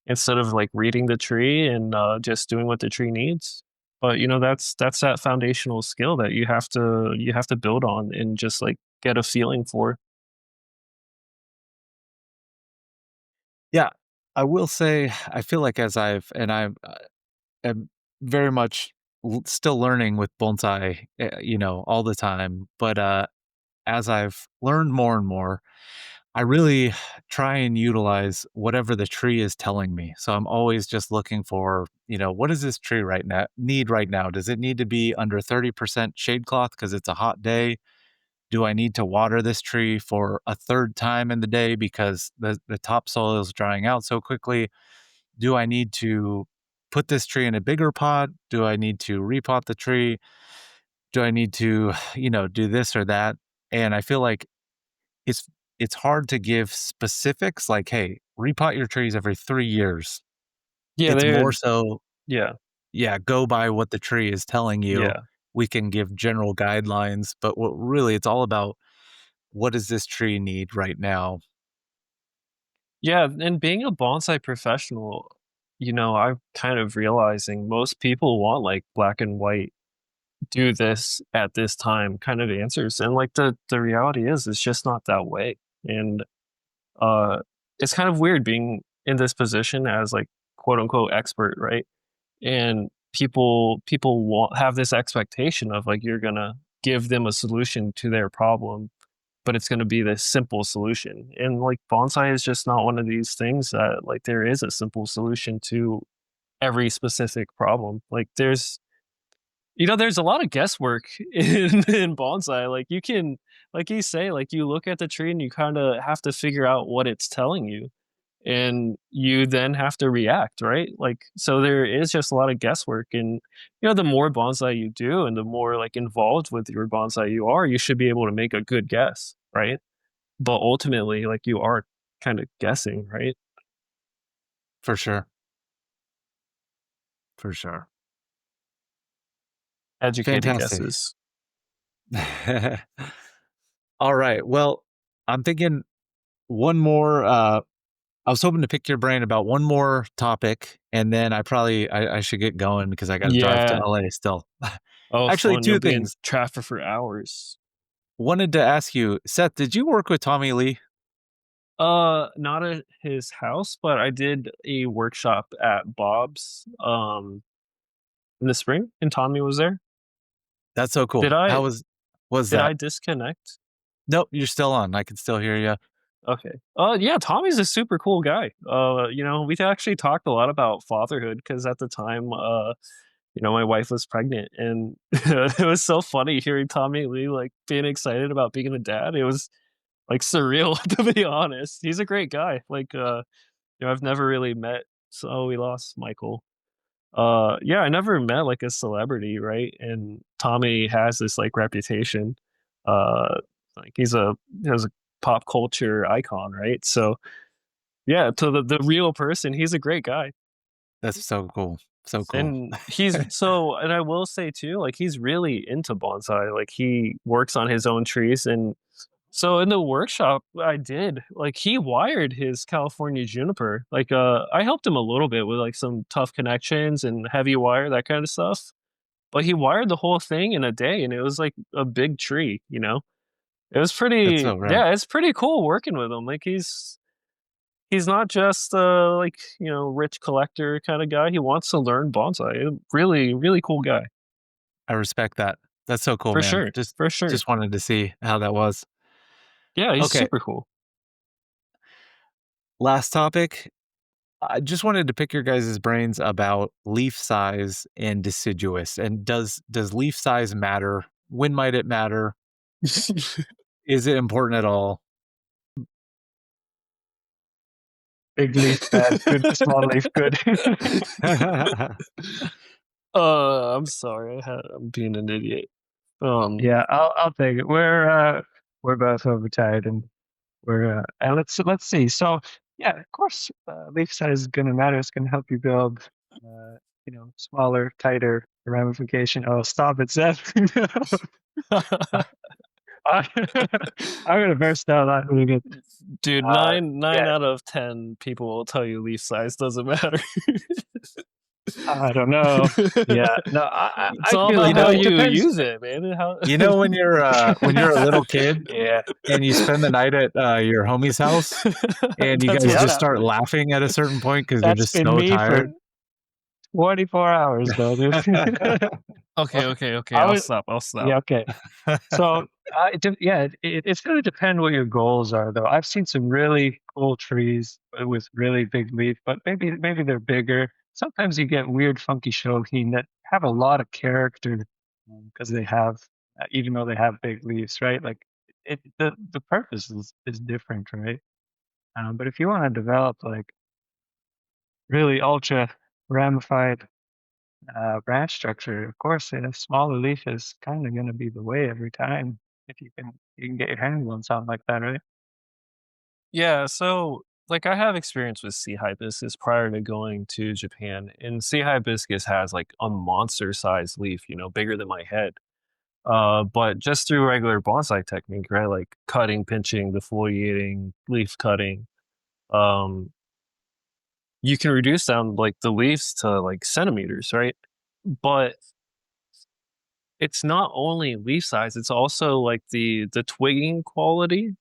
instead of like reading the tree and just doing what the tree needs. But that's that foundational skill that you have to build on and just like get a feeling for. Yeah. I will say, I feel like as I've and I am very much still learning with bonsai, all the time. But as I've learned more and more, I really try and utilize whatever the tree is telling me. So I'm always just looking for, what does this tree right now need right now? Does it need to be under 30% shade cloth because it's a hot day? Do I need to water this tree for a third time in the day because the topsoil is drying out so quickly? Do I need to put this tree in a bigger pot? Do I need to repot the tree? Do I need to, do this or that? And I feel like it's it's hard to give specifics like, "Hey, repot your trees every 3 years." Yeah, It's they're more so, yeah, yeah, go by what the tree is telling you. yeah. We can give general guidelines, but what really it's all about, what does this tree need right now? Yeah, and being a bonsai professional, I'm kind of realizing most people want like black and white, do this at this time kind of answers. And like the reality is it's just not that way. And uh it's kind of weird being in this position as like quote unquote expert, right? And people want have this expectation of like you're gonna give them a solution to their problem, but it's gonna be this simple solution. And like bonsai is just not one of these things that like there is a simple solution to every specific problem. Like there's a lot of guesswork in bonsai. Like you can, like you say, like you look at the tree and you kind of have to figure out what it's telling you, and you then have to react, right? Like so, there is just a lot of guesswork, and the more bonsai you do, and the more like involved with your bonsai you are, you should be able to make a good guess, right? But ultimately, like you are kind of guessing, right? For sure. For sure. Educated Fantastic. guesses. Alright, well, I'm thinking one more, I was hoping to pick your brain about one more topic, and then I should get going because I gotta drive to Yeah. LA still. Oh, Actually, fun. You'll 2 be in things. traffic for hours. wanted to ask you, Seth, did you work with Tommy Lee? Not at his house, but I did a workshop at Bob's in the spring, and Tommy was there. That's so Did cool. I Was did that? I disconnect? Nope, you're still on. I can still hear you. Okay. Yeah, Tommy's a super cool guy. You know, we actually talked a lot about fatherhood because at the time, you know, my wife was pregnant, and it was so funny hearing Tommy Lee like being excited about being a dad. It was like surreal to be honest. He's a great guy. Like, you know, I've never really met. So we lost Michael. Yeah, I never met like a celebrity, right? And Tommy has this like reputation. Uh, like he's a pop culture icon, right? So yeah, to the real person, he's a great guy. That's so cool. So cool. And he's so, and I will say too, like he's really into bonsai. Like he works on his own trees, and so in the workshop I did, like he wired his California juniper. Like I helped him a little bit with like some tough connections and heavy wire, that kind of stuff. But he wired the whole thing in a day, and it was like a big tree, you know. It was That's pretty, so rad. yeah, it's pretty cool working with him. Like he's not just like, you know, rich collector kind of guy. He wants to learn bonsai. Really, really cool guy. I respect that. That's so cool, For man. sure. For sure. Just wanted to see how that was. Yeah, he's Okay, super cool. last topic. I just wanted to pick your guys' brains about leaf size and deciduous. And does leaf size matter? When might it matter? Is it important at all? Big leaf bad, good. Small leaf good. I'm sorry. I'm being an idiot. Yeah, I'll take it. We're both overtired, and we're and let's see. So yeah, of course, leaf size is gonna matter. It's gonna help you build, you know, smaller, tighter ramification. Oh, stop it, Seth! I, I'm gonna burst out laughing again. Dude, Uh, nine yeah, out of 10 people will tell you leaf size doesn't matter. I don't know. Yeah, no, It's I all feel about it. how No, it you depends. use it, man. How When you're a little kid Yeah, and you spend the night at your homie's house and you That's guys what's yep. just start happening. laughing at a certain point because you're That's just been so me for tired. 24 hours, though, dude. Okay. I I'll was, stop. I'll stop. yeah, okay. So, yeah, it's going to depend what your goals are, though. I've seen some really cool trees with really big leaf, but maybe they're bigger. Sometimes you get weird, funky shohin that have a lot of character because they have, even though they have big leaves, right? Like the purpose is different, right? But if you want to develop like really ultra ramified branch structure, of course, a smaller leaf is kind of going to be the way every time if you can get your hands on something like that, right? Yeah, so like I have experience with sea hibiscus prior to going to Japan, and sea hibiscus has like a monster sized leaf, you know, bigger than my head. But just through regular bonsai technique, right? Like cutting, pinching, defoliating, leaf cutting, um, you can reduce down like the leaves to like centimeters, right? But it's not only leaf size, it's also like the twigging quality.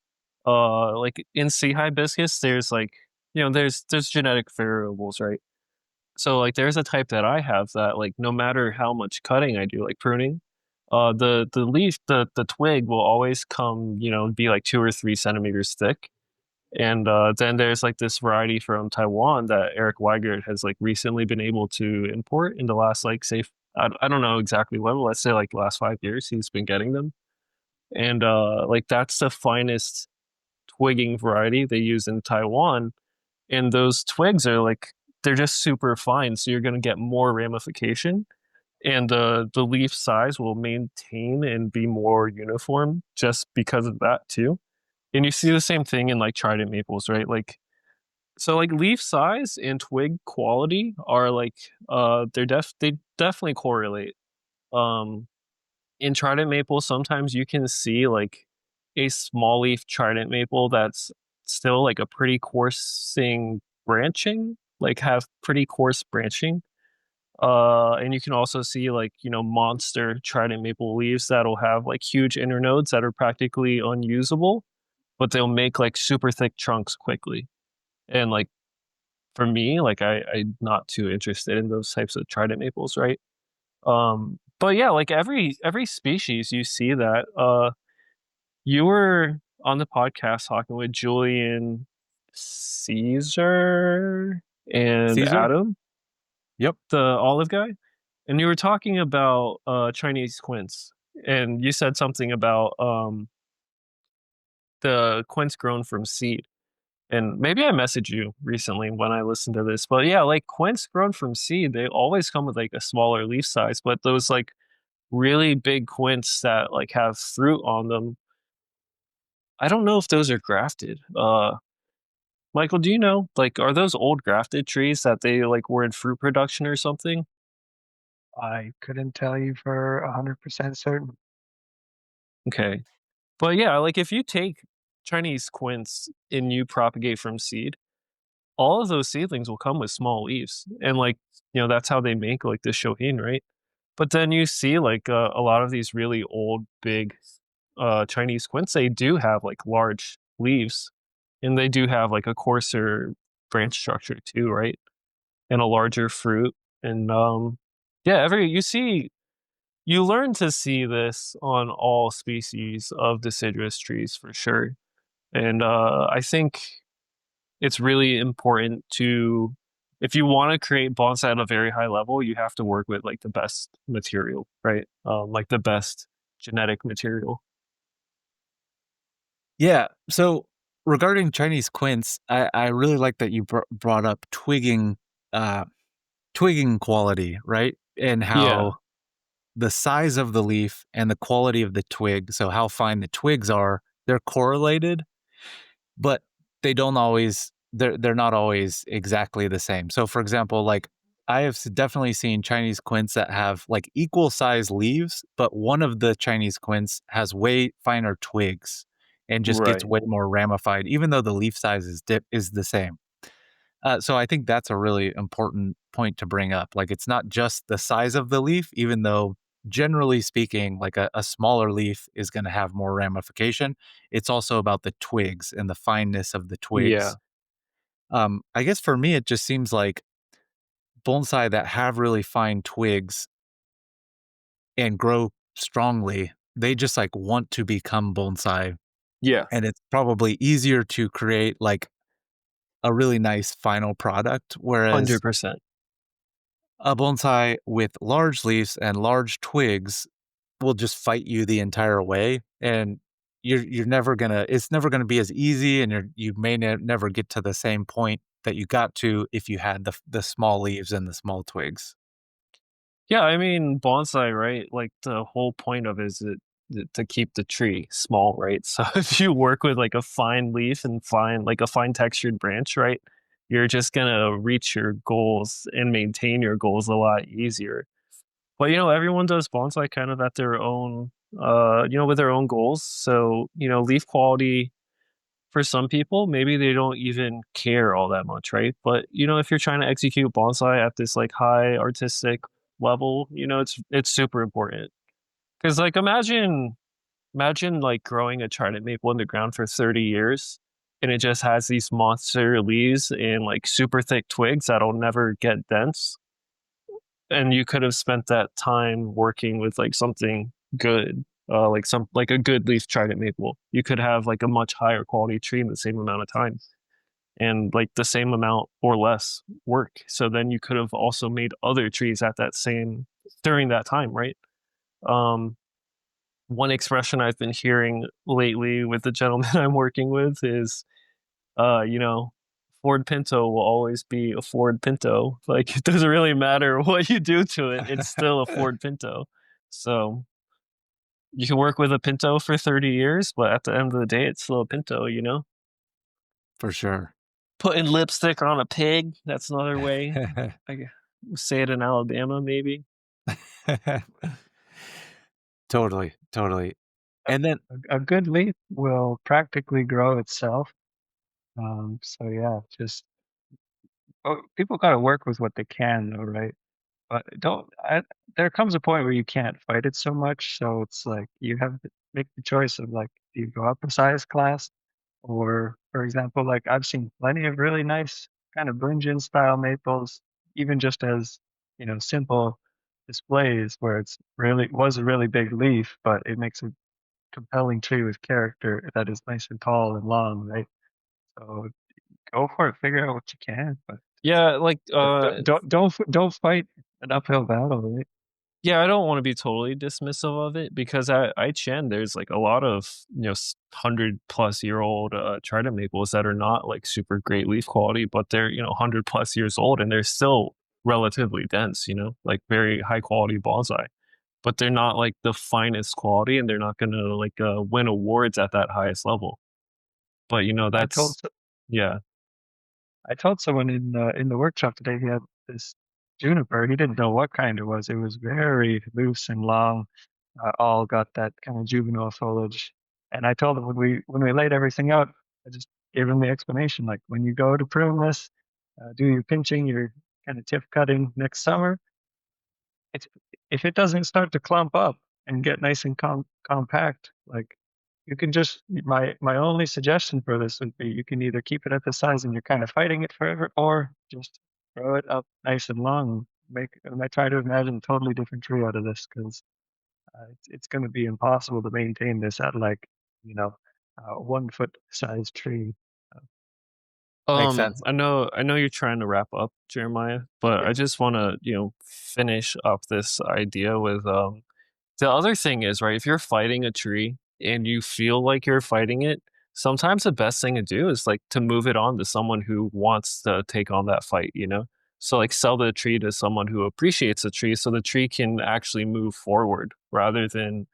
Like in sea hibiscus, there's like, you know, there's genetic variables, right? So like there's a type that I have that like no matter how much cutting I do, like pruning, the leaf, the twig will always come, you know, be like 2 or 3 centimeters thick. And then there's like this variety from Taiwan that Eric Weigert has like recently been able to import in the last like say I don't know exactly when, let's say like the last 5 years he's been getting them. And like that's the finest twigging variety they use in Taiwan. And those twigs are like they're just super fine, so you're gonna get more ramification. And the leaf size will maintain and be more uniform just because of that too. And you see the same thing in like trident maples, right? Like so like leaf size and twig quality are like they definitely correlate. Um in trident maple sometimes you can see like a small leaf trident maple that's still like a pretty coursing branching, like have pretty coarse branching. And you can also see like, monster trident maple leaves that'll have like huge internodes that are practically unusable, but they'll make like super thick trunks quickly. And like for me, like I'm not too interested in those types of trident maples, right? But yeah, like every species you see that. You were on the podcast talking with Julian Caesar and Caesar? Adam, Yep. the olive guy, and you were talking about Chinese quince, and you said something about the quince grown from seed. And maybe I messaged you recently when I listened to this, but yeah, like quince grown from seed, they always come with like a smaller leaf size, but those like really big quince that like have fruit on them, I don't know if those are grafted. Michael, do you know, like, are those old grafted trees that they like were in fruit production or something? I couldn't tell you for 100% certain. Okay. But yeah, like if you take Chinese quince and you propagate from seed, all of those seedlings will come with small leaves. And like, that's how they make like the shohin, right? But then you see like a lot of these really old, big Chinese quince, they do have like large leaves and they do have like a coarser branch structure too, right? And a larger fruit. And yeah, you learn to see this on all species of deciduous trees for sure. And I think it's really important to, if you want to create bonsai at a very high level, you have to work with like the best material, right? Like the best genetic material. Yeah. So regarding Chinese quince, I really like that you brought up uh, twigging quality, right? And Yeah. how the size of the leaf and the quality of the twig, so how fine the twigs are, they're correlated, but they're not always exactly the same. So for example, like I have definitely seen Chinese quince that have like equal size leaves, but one of the Chinese quince has way finer twigs and just gets Right. way more ramified, even though the leaf size is the same. So I think that's a really important point to bring up. Like it's not just the size of the leaf, even though generally speaking, like a smaller leaf is going to have more ramification. It's also about the twigs and the fineness of the Yeah. twigs. I guess for me, it just seems like bonsai that have really fine twigs and grow strongly, they just like want to become bonsai. Yeah. And it's probably easier to create like a really nice final product. Whereas 100%. a bonsai with large leaves and large twigs will just fight you the entire way, and you're never gonna it's never gonna be as easy, and you may never get to the same point that you got to if you had the small leaves and the small twigs. Yeah, I mean, bonsai, right? Like the whole point of it is to keep the tree small, right? So if you work with like a fine leaf and like a fine textured branch, right? You're just gonna reach your goals and maintain your goals a lot easier. But everyone does bonsai kind of at their own, with their own goals. So, leaf quality for some people, maybe they don't even care all that much, right? But if you're trying to execute bonsai at this like high artistic level, it's super important. Because like imagine like growing a trident maple in the ground for 30 years and it just has these monster leaves and like super thick twigs that'll never get dense. And you could have spent that time working with like something good, like a good leaf trident maple. You could have like a much higher quality tree in the same amount of time and like the same amount or less work. So then you could have also made other trees at that same during that time, right? Um, One expression I've been hearing lately with the gentleman I'm working with is, uh, you know, Ford Pinto will always be a Ford Pinto. Like it doesn't really matter what you do to it, it's still a Ford Pinto. So you can work with a Pinto for 30 years, but at the end of the day, it's still a Pinto. For sure. Putting lipstick on a pig, that's another way. I say it in Alabama, maybe. Totally, totally. A, And then a good leaf will practically grow itself. So yeah, just people got to work with what they can, though, right? But there comes a point where you can't fight it so much, so it's like you have to make the choice of like, do you go up a size class, or for example, like I've seen plenty of really nice kind of Bringian style maples, even just as simple displays where was a really big leaf, but it makes a compelling tree with character that is nice and tall and long, right? So go for it, figure out what you can, but Yeah, like don't fight an uphill battle, right? yeah, I don't want to be totally dismissive of it because at Chen there's like a lot of 100+ year old trident maples that are not like super great leaf quality, but they're 100+ years old and they're still relatively dense, like very high quality bonsai. But they're not like the finest quality, and they're not gonna like win awards at that highest level. But I told that's yeah. I told someone in the workshop today he had this juniper. He didn't know what kind it was. It was very loose and long, all got that kind of juvenile foliage. And I told him when we laid everything out, I just gave him the explanation. Like when you go to prune this, do your pinching, your kind of tip cutting next summer. It's if it doesn't start to clump up and get nice and compact, like you can just my only suggestion for this would be you can either keep it at the size and you're kind of fighting it forever, or just grow it up nice and long. And I try to imagine a totally different tree out of this because it's going to be impossible to maintain this at like you know 1 foot size tree. Uh, Makes sense. I know you're trying to wrap up, Jeremiah, but yeah, I just want to, finish up this idea with the other thing is, right, if you're fighting a tree and you feel like you're fighting it, sometimes the best thing to do is like to move it on to someone who wants to take on that fight. So like sell the tree to someone who appreciates the tree so the tree can actually move forward rather than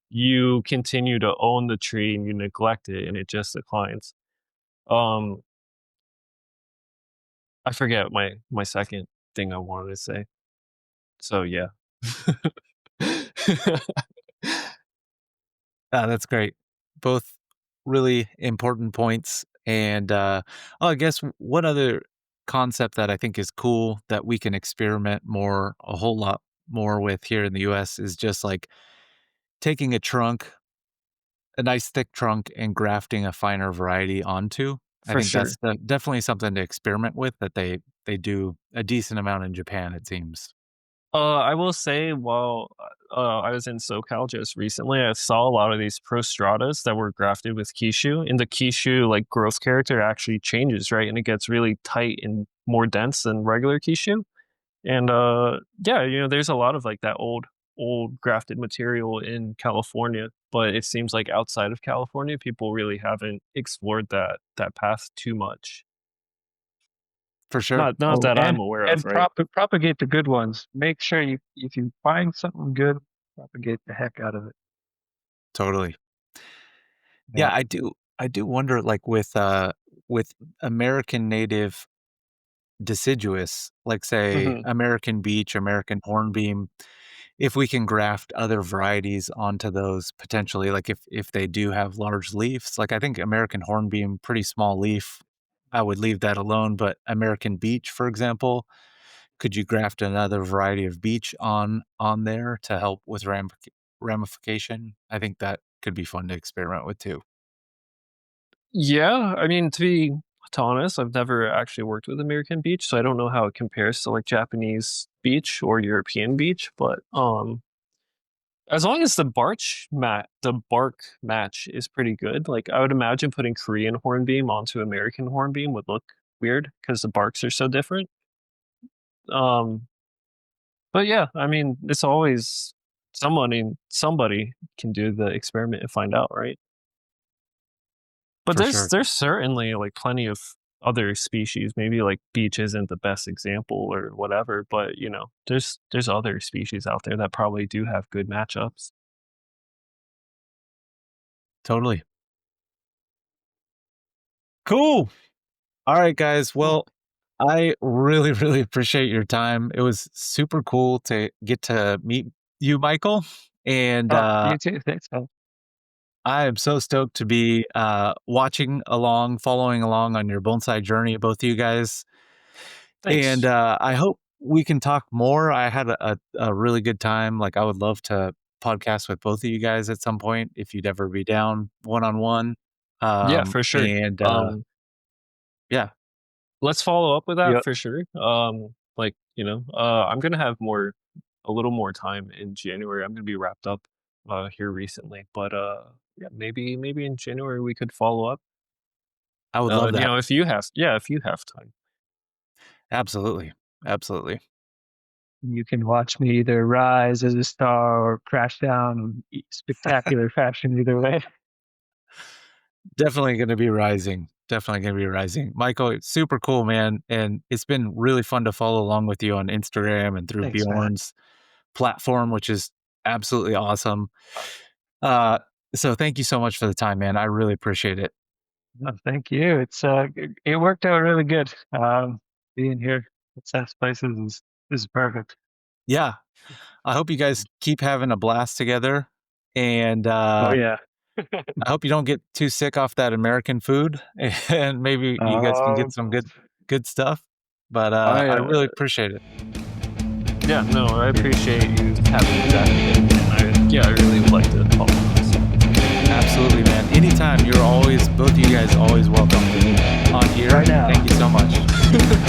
you continue to own the tree and you neglect it and it just declines. Um I forget my second thing I wanted to say. So yeah. That's great. Both really important points. And I guess one other concept that I think is cool that we can experiment a whole lot more with here in the US is just like taking a nice thick trunk and grafting a finer variety onto. I For think sure. that's definitely something to experiment with that they do a decent amount in Japan, it seems. I will say while I was in SoCal just recently, I saw a lot of these prostratas that were grafted with Kishu, and the Kishu like growth character actually changes, right? And it gets really tight and more dense than regular Kishu. And yeah, there's a lot of like that old grafted material in California, but it seems like outside of California, people really haven't explored that path too much. For sure. Not oh, that I'm aware of, and right? propagate the good ones. Make sure if you find something good, propagate the heck out of it. Totally. Yeah, Yeah, I do wonder like with American native deciduous, like say Hmm. American beech, American hornbeam, if we can graft other varieties onto those potentially, like if they do have large leaves, like I think American hornbeam, pretty small leaf, I would leave that alone. But American beech, for example, could you graft another variety of beech on there to help with ramification? I think that could be fun to experiment with too. Yeah, I mean, to honest, I've never actually worked with American beach, so I don't know how it compares to like Japanese beach or European beach. But as long as the bark match is pretty good, like I would imagine putting Korean hornbeam onto American hornbeam would look weird because the barks are so different. Um, but yeah, I mean, it's always somebody can do the experiment and find out, right? But For there's sure. there's certainly like plenty of other species. Maybe like beech isn't the best example or whatever, but there's other species out there that probably do have good matchups. Totally. Cool. All right, guys. cool. Well, I really, really appreciate your time. It was super cool to get to meet you, Michael. And Oh, you too. Thanks, man. I am so stoked to be following along on your bonsai journey, both of you guys. And Thanks. I hope we can talk more. I had a really good time. Like, I would love to podcast with both of you guys at some point if you'd ever be down one-on-one. Yeah, for sure. And yeah, Let's follow up with that Yep. for sure. Like, I'm gonna have a little more time in January. I'm gonna be wrapped up here recently, but yeah, maybe in January we could follow up. I would love that. If you have time. Absolutely. Absolutely. You can watch me either rise as a star or crash down in spectacular fashion either way. Definitely going to be rising. Definitely going to be rising. Michael, it's super cool, man. And it's been really fun to follow along with you on Instagram and through Thanks, man. Bjorn's platform, which is absolutely awesome. So thank you so much for the time, man. I really appreciate it. No, thank you. It worked out really good. Being here at Seth's places is perfect. Yeah. I hope you guys keep having a blast together. And Oh yeah. I hope you don't get too sick off that American food, and maybe you guys can get some good stuff. But I really appreciate it. Yeah, no, I appreciate you having me back again. And I really would like to follow this. Absolutely, man. Anytime, both of you guys always welcome on here. Right now. Thank you so much.